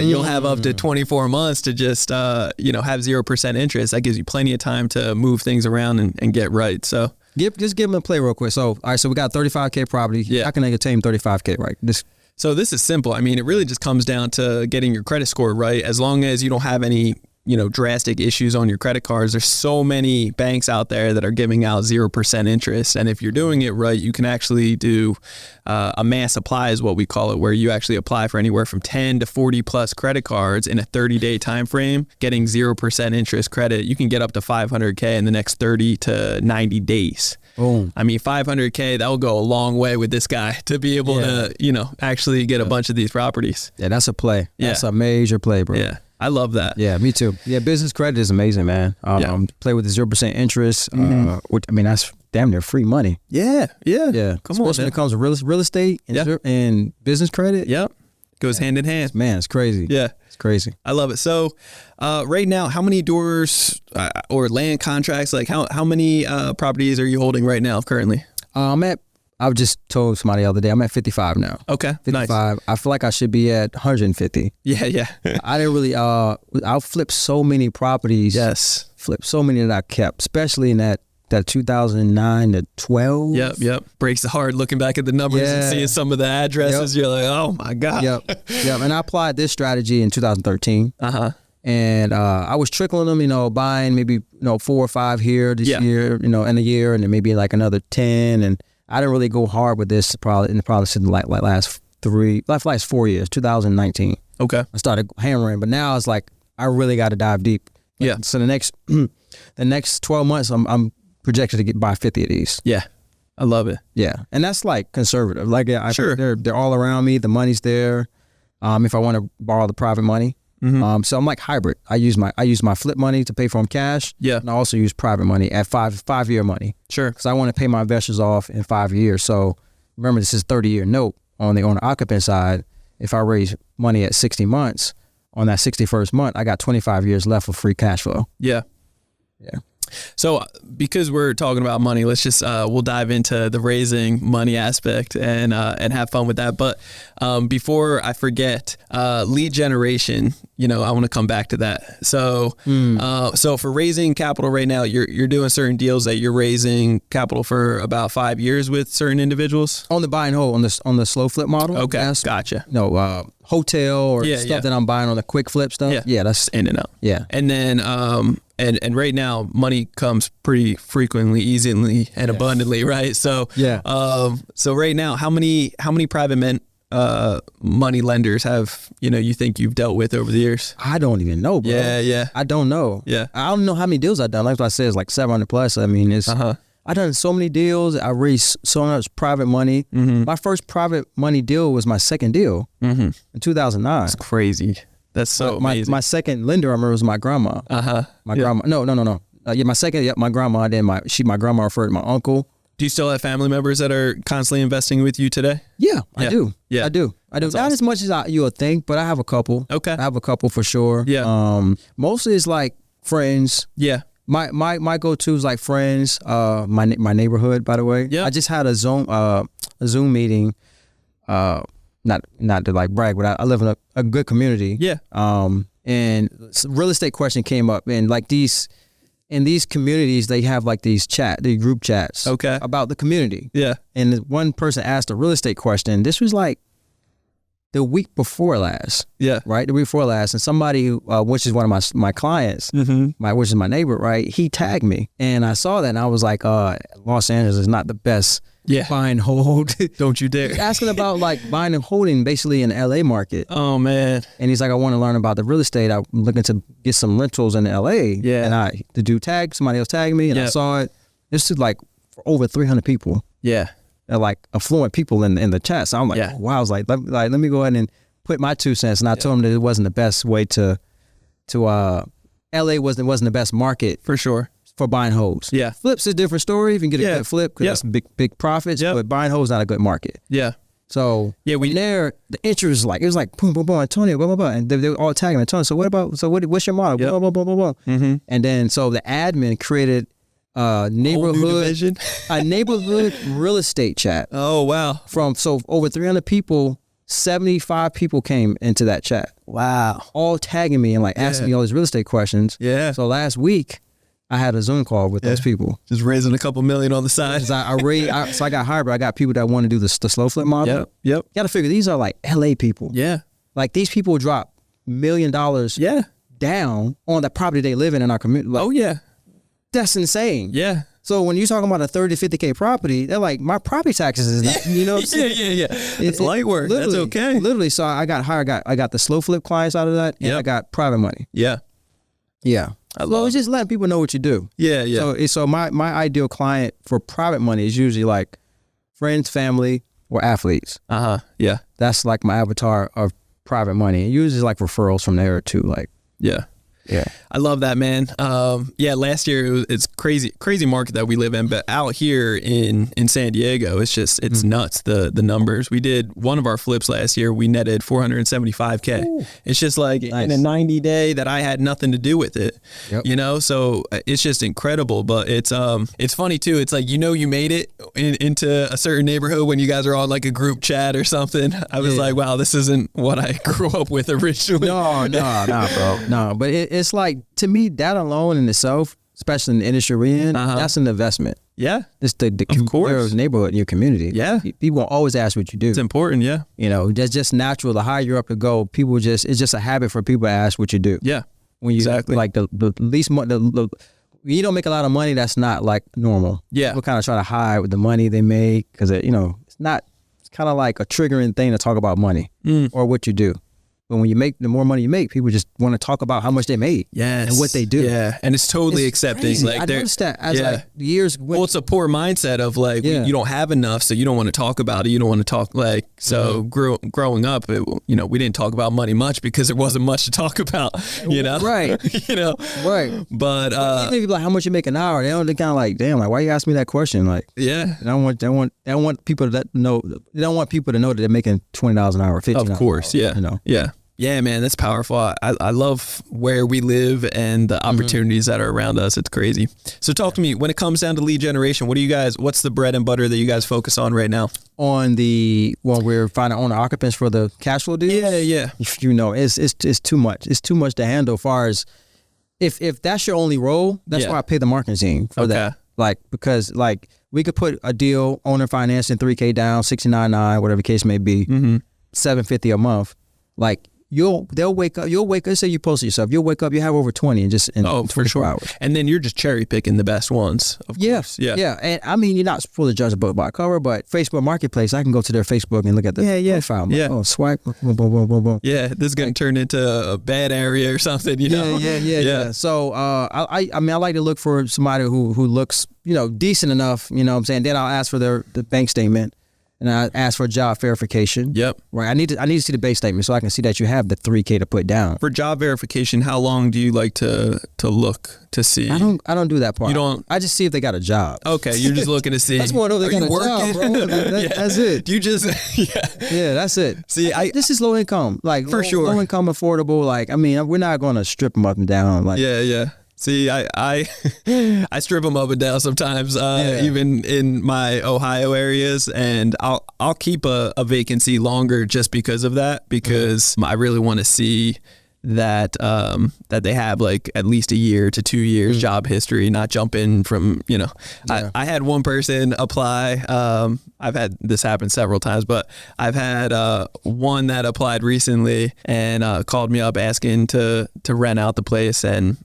you'll have up to 24 months to just, have 0% interest. That gives you plenty of time to move things around and get right. So just give them a play real quick. So, all right, so we got 35K property. Yeah. How can I attain 35K, right? So this is simple. I mean, it really just comes down to getting your credit score right. As long as you don't have any drastic issues on your credit cards. There's so many banks out there that are giving out 0% interest. And if you're doing it right, you can actually do a mass apply is what we call it, where you actually apply for anywhere from 10 to 40 plus credit cards in a 30-day time frame, getting 0% interest credit. You can get up to 500K in the next 30 to 90 days. Boom. I mean, 500K, that will go a long way with this guy to be able to, actually get a bunch of these properties. Yeah, that's a play. That's a major play, bro. Yeah. I love that. Yeah, me too. Yeah, business credit is amazing, man. Play with the 0% interest. That's damn near free money. Yeah. Especially when it comes to real estate and business credit. Yep. Goes hand in hand. Man, it's crazy. Yeah. It's crazy. I love it. So right now, how many doors or land contracts, like how many properties are you holding right now currently? I just told somebody the other day, I'm at 55 now. Okay, 55. Nice. I feel like I should be at 150. Yeah. I didn't really, I flipped so many properties. Yes. Flipped so many that I kept, especially in that 2009 to 12. Yep. Breaks the heart looking back at the numbers and seeing some of the addresses. You're like, oh my God. Yep. And I applied this strategy in 2013. And I was trickling them, buying maybe, 4 or 5 here this year, in a year, and then maybe like another 10. And I didn't really go hard with this probably since last 4 years, 2019. Okay. I started hammering, but now it's like I really got to dive deep. So the next 12 months, I'm projected to buy 50 of these. Yeah. I love it. Yeah. And that's like conservative. Like sure. They're all around me. The money's there. If I want to borrow the private money. So I'm like hybrid. I use my flip money to pay for them cash. Yeah. And I also use private money at 5-year money. Sure. Because I want to pay my investors off in 5 years. So remember, this is 30-year note on the occupant side. If I raise money at 60 months, on that 61st month, I got 25 years left of free cash flow. Yeah. So because we're talking about money, let's just we'll dive into the raising money aspect and have fun with that. But before I forget, lead generation, I want to come back to that. So so for raising capital right now, you're doing certain deals that you're raising capital for about 5 years with certain individuals On the buy and hold, on the slow flip model. Okay, gotcha. Hotel or stuff that I'm buying on the quick flip stuff. Yeah, that's in and out. Yeah. And then and right now money comes pretty frequently, easily, and abundantly, right? So so right now, how many private money lenders have you think you've dealt with over the years? I don't even know, bro. Yeah. I don't know. Yeah. I don't know how many deals I've done. Like I said, it's like 700 plus. I mean, it's I've done so many deals. I raised so much private money. My first private money deal was my second deal in 2009. That's crazy. That's so amazing. My second lender, I remember, was my grandma. My grandma. No. My second, my grandma. Then my grandma referred to my uncle. Do you still have family members that are constantly investing with you today? Yeah, I do. Yeah. I do. Not awesome. as much as you would think, but I have a couple. Okay. I have a couple for sure. Yeah. Mostly it's like friends. Yeah. My go-to is like friends. My neighborhood, by the way. Yeah. I just had a Zoom meeting. Not to like brag, but I live in a good community. Yeah. And real estate question came up, and like in these communities, they have like these group chats. Okay. About the community. Yeah. And one person asked a real estate question. This was like the week before last. Yeah. Right. The week before last, and somebody who, which is one of my clients, which is my neighbor, right? He tagged me, and I saw that, and I was like, Los Angeles is not the best. Yeah. Buy and hold. Don't you dare. Asking about like buying and holding basically in the LA market. Oh man. And he's like, I want to learn about the real estate. I'm looking to get some rentals in LA. Yeah. And the dude somebody else tagged me, and I saw it. This is like for over 300 people. Yeah. They're like affluent people in the chat. So I'm like, wow. I was like, let me go ahead and put my 2 cents. And I told him that it wasn't the best way to LA wasn't the best market for sure. For buying holds. Yeah. Flips is a different story. If you can get a good flip, because that's big profits. But buying holds not a good market. Yeah. So the interest it was like boom, boom, boom, Antonio, blah, blah, blah. And they were all tagging Antonio. So what's your model? Blah, blah, blah, blah, blah. And then so the admin created neighborhood a neighborhood real estate chat. Oh wow. So over 300 people, 75 people came into that chat. Wow. All tagging me and like asking me all these real estate questions. Yeah. So last week I had a Zoom call with those people. Just raising a couple million on the side. So I got hybrid. I got people that want to do the slow flip model. Yep. You got to figure these are like LA people. Yeah. Like these people drop $1 million down on the property they live in our community. Like, Oh yeah. that's insane. Yeah. So when you're talking about a 30 to 50K property, they're like, my property taxes is not, you know what I'm saying? Yeah. It's light work. That's okay. Literally. So I got hired. I got the slow flip clients out of that, and I got private money. Yeah. Yeah. Well, it's just letting people know what you do. Yeah. So my ideal client for private money is usually like friends, family, or athletes. Yeah. That's like my avatar of private money. And usually like referrals from there too. Like, Yeah. yeah. I love that, man. Last year it's crazy market that we live in, but out here in San Diego, it's nuts, the numbers. We did one of our flips last year. We netted 475K. Ooh. It's just like in a 90 day that I had nothing to do with it, you know? So it's just incredible, but it's funny too. It's like, you made it into a certain neighborhood when you guys are on like a group chat or something. I was like, wow, this isn't what I grew up with originally. No, bro. No, but it's like, to me, that alone in itself, especially in the industry we're in, that's an investment. Yeah. It's the neighborhood in your community. Yeah. People always ask what you do. It's important, yeah. That's just natural. The higher you're up to go, it's just a habit for people to ask what you do. Yeah. When you like the least money, you don't make a lot of money, that's not like normal. Yeah. People kind of try to hide with the money they make because, it's kind of like a triggering thing to talk about money or what you do. But when the more money you make, people just want to talk about how much they made and what they do. Yeah, and it's totally accepting. Crazy. Like I noticed that as like years went. Well, it's a poor mindset of like you don't have enough, so you don't want to talk about it. You don't want to talk like so. Growing up, we didn't talk about money much because there wasn't much to talk about. Right. Right. But even if you're like, how much you make an hour? They kind of like, damn, like why you ask me that question? Like, yeah, they don't want people to know. They don't want people to know that they're making $20 an hour, $15. Of course, yeah, yeah. Yeah, man, that's powerful. I love where we live and the opportunities that are around us. It's crazy. So talk to me, when it comes down to lead generation, what's the bread and butter that you guys focus on right now? We're finding owner occupants for the cash flow deals. Yeah. It's too much. It's too much to handle as far as if that's your only role, that's why I pay the marketing team for that. Like, because like we could put a deal, owner financing, 3K down, 69.9, whatever the case may be, $750 a month. Like, you'll wake up, let's say you post it yourself, you'll wake up, you have over 20 in 24 hours. And then you're just cherry picking the best ones, of course. Yeah. And I mean, you're not supposed to judge a book by cover, but Facebook Marketplace, I can go to their Facebook and look at the profile. Yeah. Oh, swipe, boom, boom, boom, boom, boom. Yeah, this is going to turn into a bad area or something, Yeah. So I like to look for somebody who looks, decent enough, you know what I'm saying? Then I'll ask for the bank statement. And I ask for job verification. Yep. Right. I need to see the base statement so I can see that you have the 3K to put down. For job verification, how long do you like to look to see? I don't do that part. You don't. I just see if they got a job. Okay, you're just looking to see. That's more if they got a job, bro. That's it. You just Yeah, that's it. See, this is low income, like for sure, low income, affordable. Like, I mean, we're not going to strip them up and down. Like, yeah. See, I strip them up and down sometimes, even in my Ohio areas, and I'll keep a vacancy longer just because of that, because I really want to see that they have like at least a year to 2 years job history, not jump in from, I had one person apply. I've had this happen several times, but I've had one that applied recently and called me up asking to rent out the place, and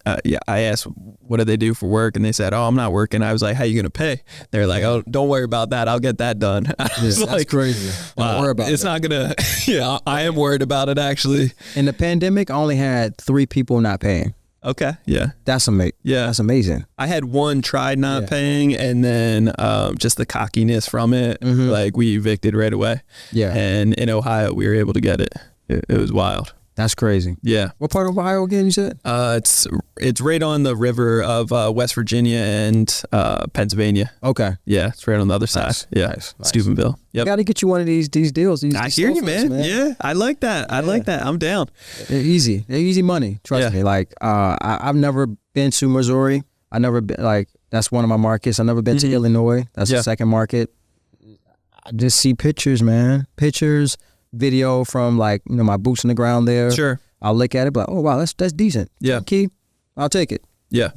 I asked, what do they do for work? And they said, oh, I'm not working. I was like, how you going to pay? They're like, oh, don't worry about that. I'll get that done. That's crazy. Don't worry about it. It's not going to, I am worried about it actually. In the pandemic, I only had 3 people not paying. Okay. Yeah. That's amazing. Yeah. That's amazing. I had one tried not paying, and then just the cockiness from it, like we evicted right away. Yeah. And in Ohio, we were able to get it. It was wild. That's crazy. Yeah. What part of Ohio again, you said? It's right on the river of West Virginia and Pennsylvania. Okay. Yeah, it's right on the other side. Yeah, nice. Steubenville. Yep. Got to get you one of these deals. I hear you, man. Yeah, I like that. I like that. I'm down. They're easy. They're easy money. Trust me. Like, I've never been to Missouri. I never been, like, That's one of my markets. I've never been to Illinois. That's the second market. I just see pictures, man. Pictures, video from like, my boots on the ground there. Sure. I'll look at it, but oh wow, that's decent. Yeah. Key, I'll take it. Yeah.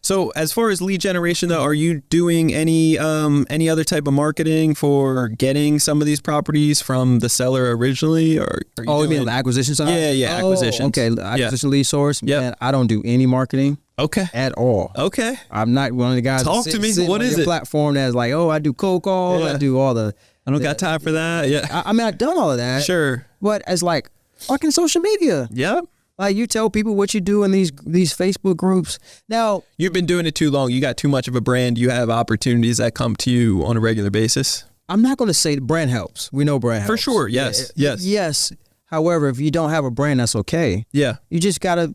So as far as lead generation though, are you doing any other type of marketing for getting some of these properties from the seller originally, or are you you mean on the acquisition side? Yeah, acquisitions. Okay, acquisition lead source. Yeah. Man, I don't do any marketing. Okay. At all. Okay. I'm not one of the guys. Talk to me. What is it? Platform that's like, I do cold calls. Yeah. I do all the. I don't got time for that. Yeah. I mean, I've done all of that. Sure. But as like fucking social media. Yep. Like you tell people what you do in these Facebook groups. Now you've been doing it too long. You got too much of a brand. You have opportunities that come to you on a regular basis. I'm not going to say the brand helps. We know brand helps. For sure. Yes. Yes. However, if you don't have a brand, that's okay. Yeah. You just gotta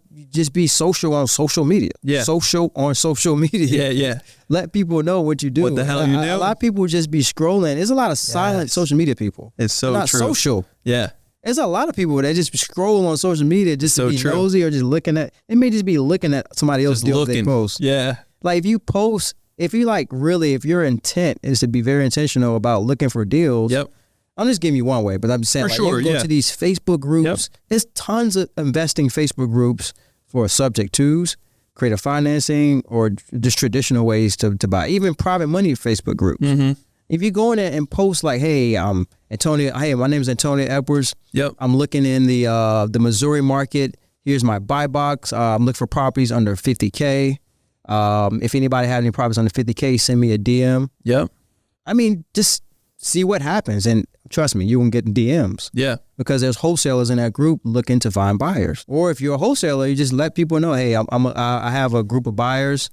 be social on social media. Yeah. Social on social media. Yeah. Let people know what you do. What the hell you do? A lot of people just be scrolling. There's a lot of silent social media people. It's so not true. Social. Yeah. There's a lot of people that just scroll on social media just to be nosy or just looking at. They may just be looking at somebody else's deal they post. Yeah. Like if you post, if your intent is to be very intentional about looking for deals. Yep. I'm just giving you one way, but I'm saying you go to these Facebook groups. Yep. There's tons of investing Facebook groups for subject twos, creative financing, or just traditional ways to buy. Even private money Facebook groups. Mm-hmm. If you go in there and post like, hey, Antonio. Hey, my name is Antonio Edwards. Yep. I'm looking in the Missouri market. Here's my buy box. I'm looking for properties under 50K. If anybody had any properties under 50K, send me a DM. Yep. I mean, just see what happens, and trust me, you won't get DMs. Yeah. Because there's wholesalers in that group looking to find buyers. Or if you're a wholesaler, you just let people know, hey, I have a group of buyers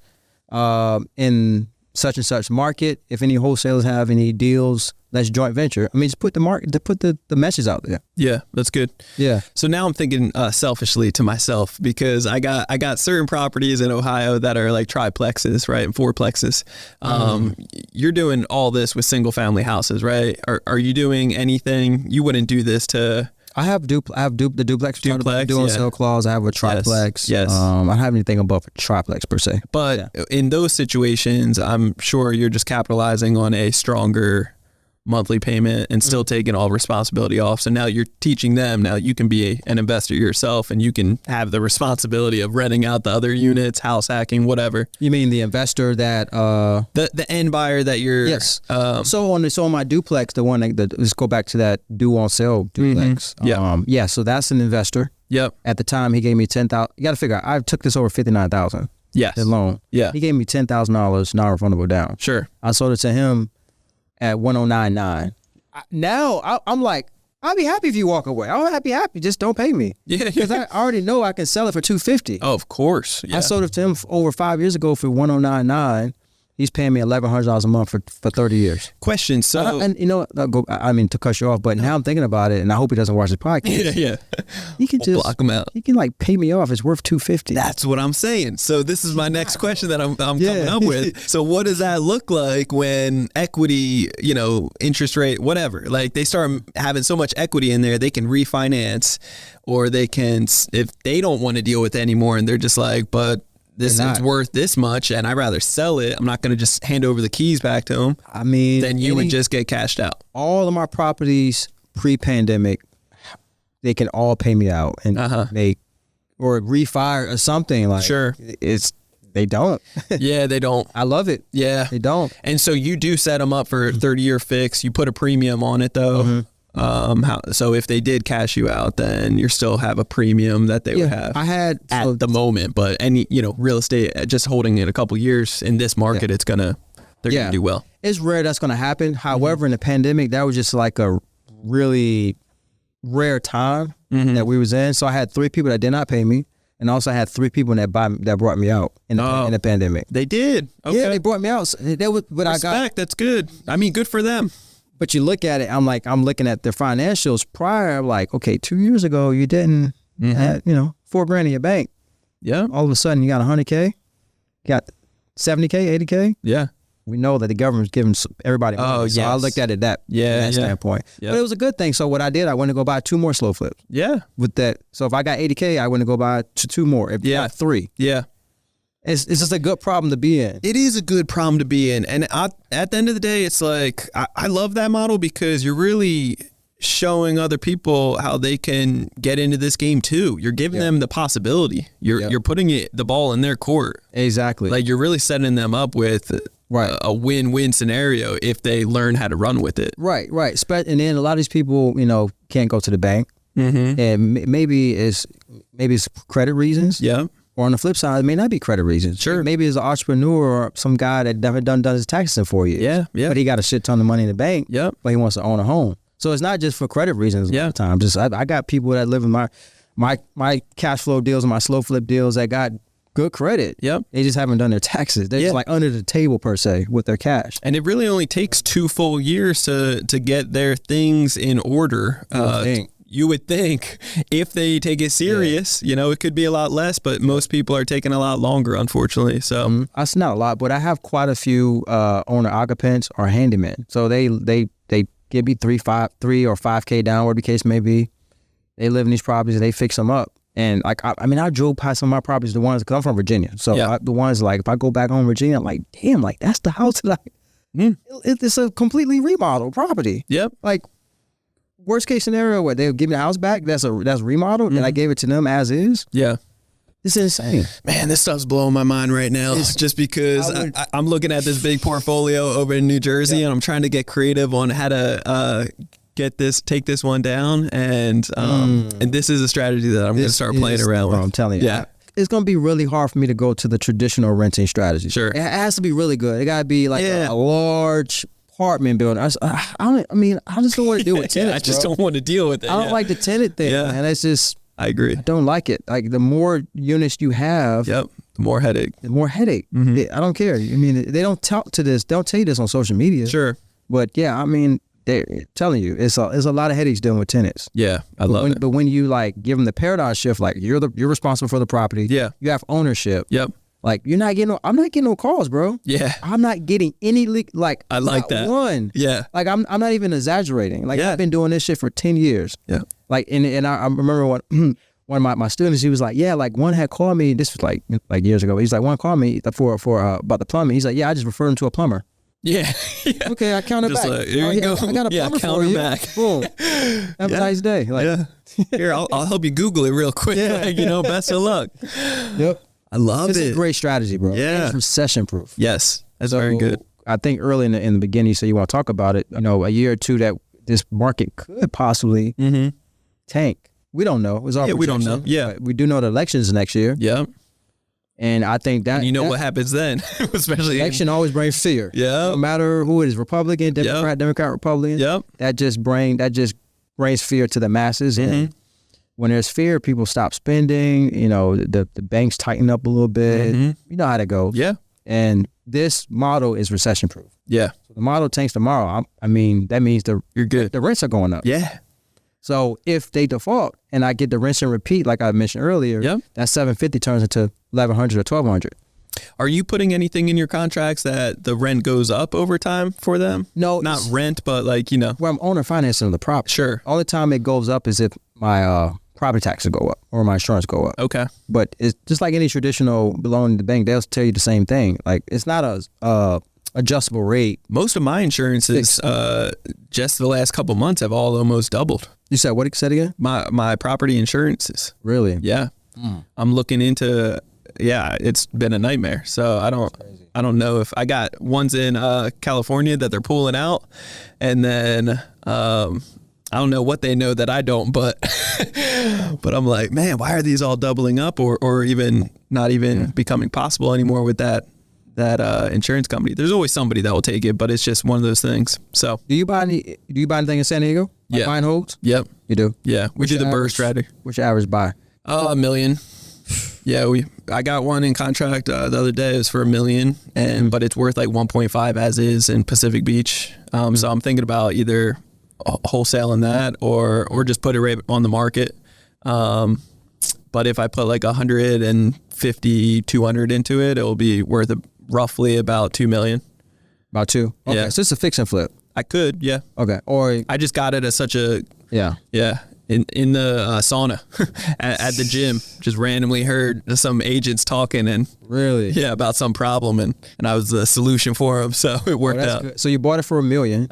in such and such market. If any wholesalers have any deals, let's joint venture. I mean, just put the message out there. Yeah, that's good. Yeah. So now I'm thinking selfishly to myself, because I got certain properties in Ohio that are like triplexes, right, and fourplexes. You're doing all this with single family houses, right? Are you doing anything? You wouldn't do this to. I have the duplex. Doing sale clause. I have a triplex. Yes. I don't have anything above a triplex per se. But in those situations, I'm sure you're just capitalizing on a stronger monthly payment and still taking all responsibility off. So now you're teaching them. Now you can be an investor yourself, and you can have the responsibility of renting out the other units, house hacking, whatever. You mean the investor that the end buyer that you're So on my duplex, the one that let's go back to that due on sale duplex. Mm-hmm. So that's an investor. Yep. At the time he gave me $10,000. You got to figure out, I took this over $59,000. Yes. The loan. Yeah. He gave me $10,000 non-refundable down. Sure. I sold it to him at 109.9. Now I'm like, I'll be happy if you walk away. I'll be happy. Just don't pay me. Yeah. Because I already know I can sell it for $250. Oh, of course. Yeah. I sold it to him over 5 years ago for 109.9. He's paying me $1,100 a month for 30 years. Question. So, and you know, I mean to cut you off, but now I'm thinking about it, and I hope he doesn't watch the podcast. Yeah. He can just block him out. He can like pay me off. It's worth $250. That's what I'm saying. So this is my next question that I'm coming up with. So what does that look like when equity, interest rate, whatever, like they start having so much equity in there, they can refinance, or they can, if they don't want to deal with it anymore, and they're just like, but this is worth this much, and I'd rather sell it. I'm not going to just hand over the keys back to them. I mean, then you would just get cashed out. All of my properties pre-pandemic, they can all pay me out and make or refi or something like. Sure, they don't. Yeah, they don't. I love it. Yeah, they don't. And so you do set them up for 30-year fix. You put a premium on it though. Mm-hmm. So if they did cash you out, then you still have a premium that they would have. I had at the moment, but any real estate, just holding it a couple years in this market, they're gonna do well. It's rare that's gonna happen. However, in the pandemic, that was just like a really rare time that we was in. So I had 3 people that did not pay me, and also I had 3 people that brought me out in the pandemic. They did. Okay. Yeah, they brought me out. Respect. That's good. I mean, good for them. But you look at it, I'm looking at the financials prior. I'm like, okay, 2 years ago you didn't have, $4,000 in your bank. Yeah. All of a sudden you got 100K, you got 70K, 80K. Yeah. We know that the government's giving everybody money. Oh, so I looked at it that standpoint. Yeah. But it was a good thing. So what I did, I went to go buy 2 more slow flips. Yeah. With that, so if I got 80K, I went to go buy 2 more. If you got 3. Yeah. It's just a good problem to be in. It is a good problem to be in. And at the end of the day, it's like, I love that model because you're really showing other people how they can get into this game too. You're giving them the possibility. You're putting the ball in their court. Exactly. Like you're really setting them up with a win-win scenario if they learn how to run with it. Right. And then a lot of these people, can't go to the bank, and maybe it's credit reasons. Yeah. Or on the flip side, it may not be credit reasons. Sure. Maybe it's an entrepreneur or some guy that never done his taxes in 4 years. Yeah. But he got a shit ton of money in the bank. Yep. But he wants to own a home. So it's not just for credit reasons all the time. Just I got people that live in my cash flow deals and my slow flip deals that got good credit. Yep. They just haven't done their taxes. They're just like under the table per se with their cash. And it really only takes 2 full years to get their things in order. You would think if they take it serious, it could be a lot less, but most people are taking a lot longer, unfortunately. So that's not a lot, but I have quite a few owner occupants or handymen. So they give me 3 or 5K down, whatever the case may be. They live in these properties and they fix them up. And like, I drove past some of my properties, the ones, because I'm from Virginia. So the ones like, if I go back home in Virginia, I'm like, damn, like that's the house that it's a completely remodeled property. Yep. Like, worst case scenario, what they'll give me the house back? That's remodeled, and I gave it to them as is. Yeah, it's insane. Man, this stuff's blowing my mind right now. Just because I'm looking at this big portfolio over in New Jersey, and I'm trying to get creative on how to take this one down, and this is a strategy that I'm going to start playing around with. I'm telling you, it's going to be really hard for me to go to the traditional renting strategy. Sure, it has to be really good. It got to be like a large apartment building. I just don't want to deal with tenants. I just don't want to deal with it. I don't like the tenant thing. Yeah, and it's just. I agree. I don't like it. Like the more units you have, the more headache. I don't care. I mean, they don't talk to this. Don't tell you this on social media. Sure, but they're telling you it's a lot of headaches dealing with tenants. Yeah, I love it. But when you like give them the paradigm shift, like you're responsible for the property. Yeah, you have ownership. Yep. Like I'm not getting no calls, bro. Yeah. I'm not getting any like I like that. One. Yeah. Like I'm not even exaggerating. Like I've been doing this shit for 10 years. Yeah. Like and I remember one of my students, he was like, yeah, like one had called me, this was like years ago. He's like, one called me for about the plumbing. He's like, yeah, I just referred him to a plumber. Yeah. Okay, I counted back. Like, here you go. I got a plumber for you. Back. Boom. Have a nice day. Like, Here, I'll help you Google it real quick. Like, best of luck. Yep. I love it. It's a great strategy, bro. Yeah. It's recession proof. Yes. That's very good. I think early in the beginning, you said you want to talk about it. A year or two that this market could possibly tank. We don't know. It's all we don't know. Yeah. But we do know the election's next year. Yeah. And I think that... And what happens then? Especially... Election always brings fear. Yeah. No matter who it is, Republican, Democrat, Republican. Yep. That just brings fear to the masses. And when there's fear, people stop spending. The banks tighten up a little bit. You know how that goes. Yeah. And this model is recession proof. Yeah. So the model tanks tomorrow. That means you're good. The rents are going up. Yeah. So if they default and I get the rinse and repeat, like I mentioned earlier, that $750 turns into $1,100 or $1,200. Are you putting anything in your contracts that the rent goes up over time for them? No, not rent, but Well, I'm owner financing the property. Sure. Only time it goes up is if my property taxes go up or my insurance go up. Okay. But it's just like any traditional belonging to the bank. They'll tell you the same thing. Like it's not a adjustable rate. Most of my insurances, just the last couple months, have all almost doubled. You said what? Said again? My property insurances. Really? Yeah. I'm looking into. Yeah, it's been a nightmare. So I don't know if I got ones in California that they're pulling out, and then I don't know what they know that I don't, but I'm like, man, why are these all doubling up or even not even becoming possible anymore with that insurance company? There's always somebody that will take it, but it's just one of those things. So do you buy anything in San Diego? Like buying holds? Yep. You do? Yeah. We do the BRRRR strategy. What's your average buy? $1 million. Yeah, I got one in contract the other day. It was for $1 million, but it's worth like 1.5 as is in Pacific Beach. So I'm thinking about either wholesaling that or just put it right on the market. But if I put like 150, 200 into it, it'll be worth roughly about $2 million. About 2? Okay. Yeah. So it's a fix and flip. I could, yeah. Okay. Or I just got it as such a... Yeah. Yeah. in the sauna at the gym. Just randomly heard some agents talking and Really? yeah, about some problem, and I was the solution for them, so it worked out. Good. So you bought it for $1 million.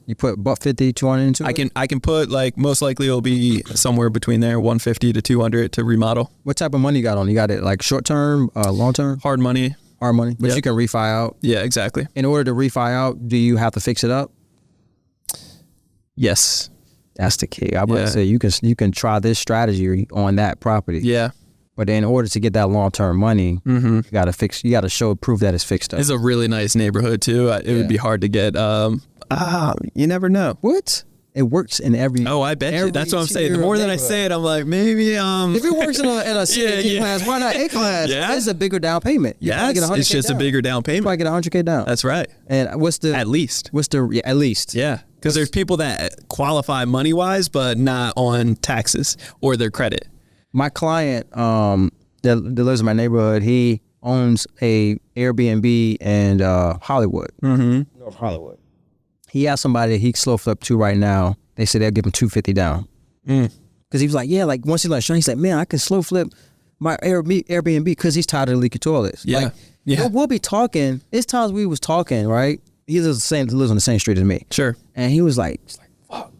You put about 50, 200 into it? I can put, like, most likely it'll be somewhere between there, 150 to 200 to remodel. What type of money you got on? You got it like short term, long term? Hard money. Hard money, but Yep. you can refi out. Yeah, exactly. In order to refi out, do you have to fix it up? Yes. That's the key. I would say you can try this strategy on that property. Yeah. But in order to get that long term money, you gotta prove that it's fixed up. It's a really nice neighborhood too. It would be hard to get. You never know. What? It works in every. Oh, I bet you. That's what I'm saying. The more that I say it, I'm like, maybe. If it works in a C class, why not A class? Yeah. It's a bigger down payment. Yeah, it's just a bigger down payment. Probably get $100K down. That's right. And at least. At least. Yeah, because there's people that qualify money wise, but not on taxes or their credit. My client that lives in my neighborhood, he owns a Airbnb in Hollywood. North Hollywood. He has somebody that he slow flip to right now. They said they'll give him $250 down. Because he was like, yeah, like once he like, he's like, man, I can slow flip my Airbnb because he's tired of leaking toilets. Yeah. Like, Yeah. We'll be talking. It's times we was talking, right? He lives on the same street as me. Sure. And he was like, fuck.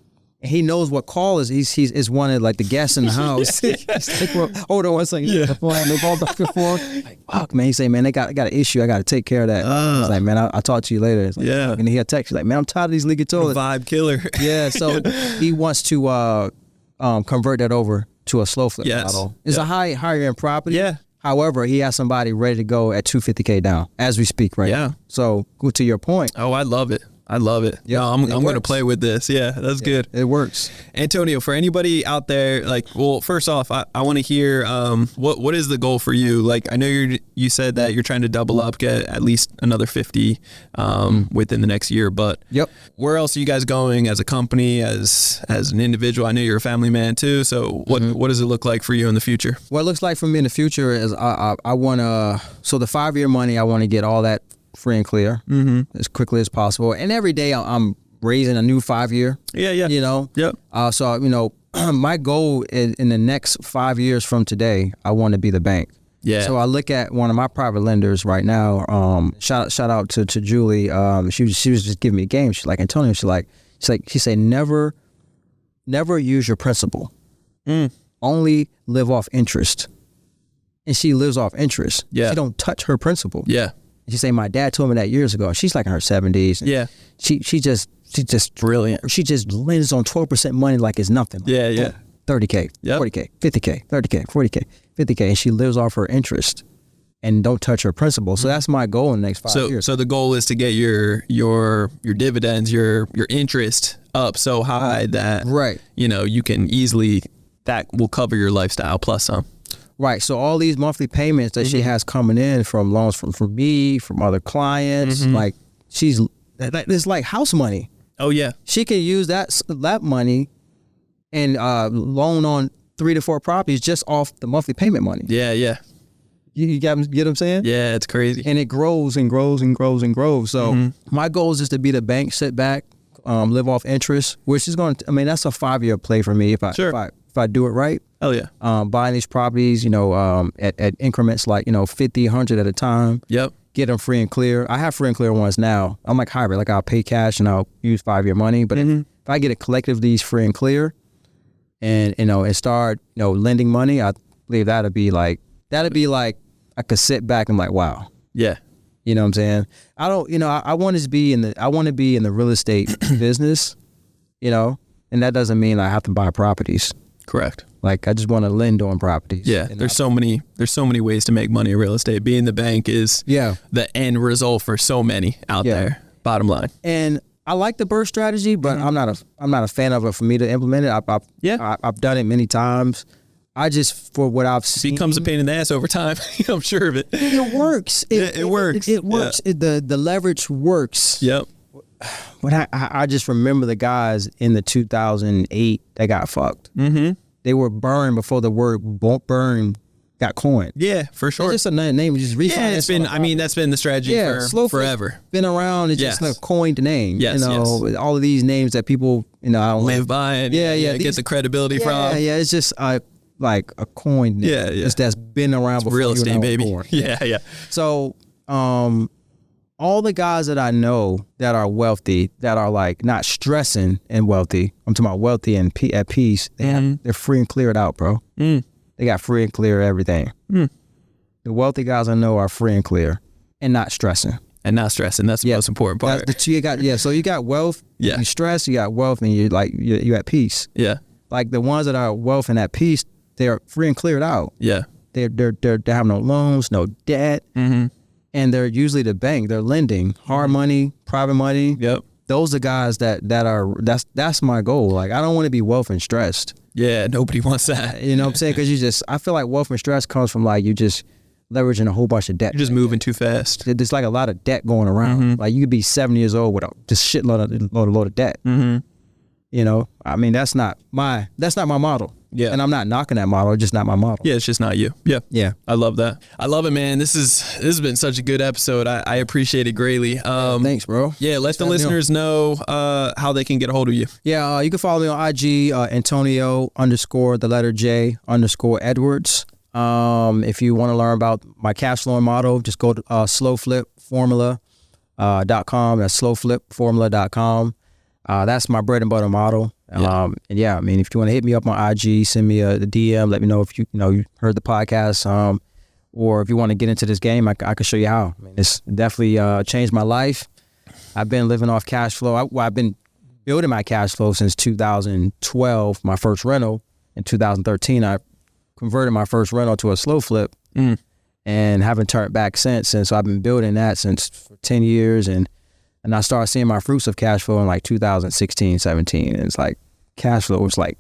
And he knows what call is. He's one of like the guests in the house. He's like, well, hold on one second. Yeah. They called back and forth. Like, fuck, man. He say, man, I got an issue. I got to take care of that. He's like, man, I'll talk to you later. It's like, Yeah. And he'll text you like, man, I'm tired of these leaking toilets. Vibe killer. Yeah. So he wants to convert that over to a slow flip model. It's a higher end property. Yeah. However, he has somebody ready to go at $250K down as we speak right now. So go to your point. Oh, I love it. I love it. Yeah, No, I'm going to works. play with this. Yeah, that's good. It works. Antonio, for anybody out there, like, well, first off, I want to hear what is the goal for you? Like, I know you said that you're trying to double up, get at least another 50 within the next year, but where else are you guys going as a company, as an individual? I know you're a family man too, so what does it look like for you in the future? What it looks like for me in the future is I want to, so the 5-year money, I want to get all that free and clear as quickly as possible. And every day I'm raising a new 5-year. Yeah. You know? Yep. So, you know, my goal in the next 5 years from today, I want to be the bank. Yeah. So I look at one of my private lenders right now. Shout out to Julie. She was just giving me a game. She's like, Antonio, she said, never use your principal. Only live off interest. And she lives off interest. Yeah. She don't touch her principal. Yeah. She say, my dad told me that years ago. She's like in her 70s. Yeah. She just Brilliant. She just lends on 12% money like it's nothing. Like, Yeah. 30K, Yep. 40K, 50K, 30K, 40K, 50K, and she lives off her interest and don't touch her principal. So that's my goal in the next 5 years. So the goal is to get your dividends, your interest up so high that you can easily, that will cover your lifestyle plus some. Right. So all these monthly payments that she has coming in from loans from me, from other clients, like it's like house money. Oh yeah. She can use that money and loan on 3 to 4 properties just off the monthly payment money. Yeah. You get what I'm saying? Yeah, it's crazy. And it grows and grows and grows and grows. So my goal is just to be the bank, sit back, live off interest, which is going to, I mean, that's a 5-year play for me if I do it right. Oh yeah. Buying these properties, at increments like, 50, 100 at a time. Yep. Get them free and clear. I have free and clear ones now. I'm like hybrid, like I'll pay cash and I'll use 5-year money. But if I get a collective of these free and clear and, and start, lending money, I believe that'd be like I could sit back and like, wow. Yeah. You know what I'm saying? I don't, I want to be in the real estate business, and that doesn't mean I have to buy properties. Correct. Like I just want to lend on properties. Yeah. There's so many ways to make money in real estate. Being the bank is the end result for so many out there. Bottom line. And I like the burst strategy, but I'm not a fan of it for me to implement it. I've done it many times. I just, for what I've seen, It becomes a pain in the ass over time. I'm sure of it. It works. It works. It works. Yeah. The leverage works. Yep. But I just remember the guys in the 2008 that got fucked. They were burned before the word burn got coined. Yeah, for sure. It's just a name. Just refinance. Yeah, it's been. I mean, that's been the strategy for slow forever. Been around. It's just a coined name. Yes, all of these names that people, I don't live by and get the credibility from. Yeah, it's just like a coined name. Yeah. It's that's been around before real estate, you and I baby. were born. Yeah. So, all the guys that I know that are wealthy, that are like not stressing and wealthy, I'm talking about wealthy and at peace, they're free and cleared out, bro. They got free and clear everything. The wealthy guys I know are free and clear and not stressing. That's the most important part. So you got wealth, you stress, you got wealth, and you're at peace. Yeah. Like the ones that are wealth and at peace, they're free and cleared out. Yeah. They have no loans, no debt. And they're usually the bank. They're lending hard money, private money. Yep. Those are guys that's my goal. Like, I don't want to be wealth and stressed. Yeah, nobody wants that. You know what I'm saying? Because I feel like wealth and stress comes from like you just leveraging a whole bunch of debt. You're just moving too fast. There's like a lot of debt going around. Like you could be 70 years old with just load of debt. I mean, that's not my model. Yeah. And I'm not knocking that model. It's just not my model. Yeah, it's just not you. Yeah. Yeah. I love that. I love it, man. This has been such a good episode. I appreciate it greatly. Thanks, bro. Yeah, let the listeners know how they can get a hold of you. Yeah, you can follow me on IG, Antonio _J Edwards. If you want to learn about my cash flowing model, just go to slowflipformula.com. That's slowflipformula.com. That's my bread and butter model. And yeah, I mean, if you want to hit me up on IG, send me a DM, let me know if you heard the podcast, or if you want to get into this game, I can show you how. I mean, it's definitely changed my life. I've been living off cash flow. I've been building my cash flow since 2012, my first rental. In 2013, I converted my first rental to a slow flip and haven't turned back since. And so I've been building that for 10 years. And I started seeing my fruits of cash flow in like 2016, 17. And it's like cash flow was like,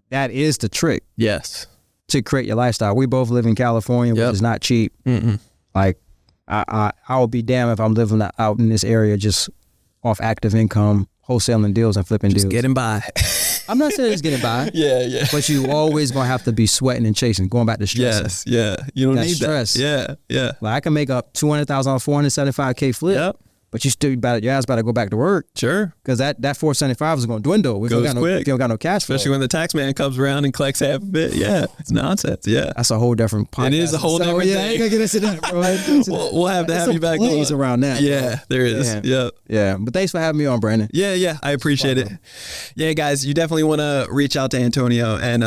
that is the trick. Yes. To create your lifestyle. We both live in California, which is not cheap. Like I would be damned if I'm living out in this area just off active income, wholesaling deals and flipping deals. Just getting by. I'm not saying it's getting by. Yeah. But you always gonna have to be sweating and chasing, going back to stressing. Yes, yeah. You don't need stress. That. Yeah. Like I can make up $200,000 on $475K flip. Yep. But your ass better go back to work. Sure. Because that 475 is going to dwindle. We goes quick. You don't got no cash flow. Especially when the tax man comes around and collects half of it. Yeah, it's nonsense. Yeah. That's a whole different podcast. It is a whole different thing. Yeah, I ain't going to get into that, bro. We'll have to have you back on. Around that. Yeah, there is. Yeah. Yeah. But thanks for having me on, Brandon. Yeah. I appreciate it. Yeah, guys, you definitely want to reach out to Antonio. And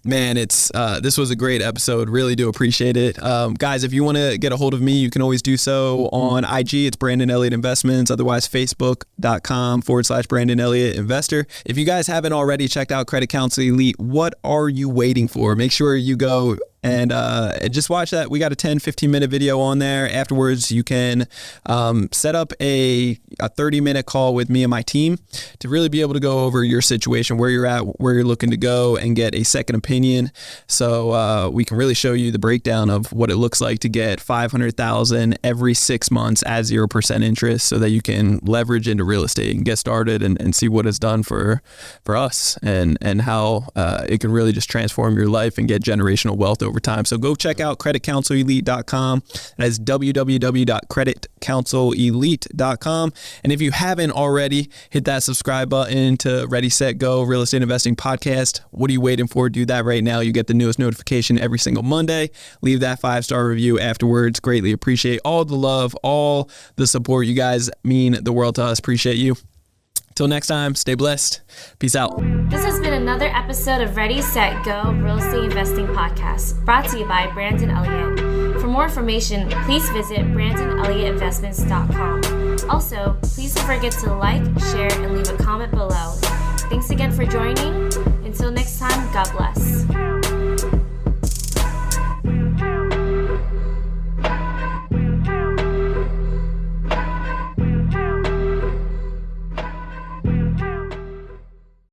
man, this was a great episode. Really do appreciate it. Guys, if you want to get a hold of me, you can always do so on IG. It's Brandon Elliott Investments. Otherwise, Facebook.com/Brandon Elliott Investor. If you guys haven't already checked out Credit Counsel Elite, what are you waiting for? Make sure you go and just watch that. We got a 10-15 minute video on there. Afterwards, you can set up a 30-minute call with me and my team to really be able to go over your situation, where you're at, where you're looking to go, and get a second opinion. So we can really show you the breakdown of what it looks like to get $500,000 every 6 months at 0% interest, so that you can leverage into real estate and get started and see what it's done for us and how it can really just transform your life and get generational wealth over time. So go check out creditcounselelite.com. That is www.creditcounselelite.com. And if you haven't already, hit that subscribe button to Ready, Set, Go Real Estate Investing Podcast. What are you waiting for? Do that right now. You get the newest notification every single Monday. Leave that 5-star review afterwards. Greatly appreciate all the love, all the support. You guys mean the world to us. Appreciate you. Till next time, stay blessed. Peace out. This has been another episode of Ready, Set, Go Real Estate Investing Podcast, brought to you by Brandon Elliott. For more information, please visit BrandonElliottInvestments.com. Also, please don't forget to like, share, and leave a comment below. Thanks again for joining. Until next time, God bless.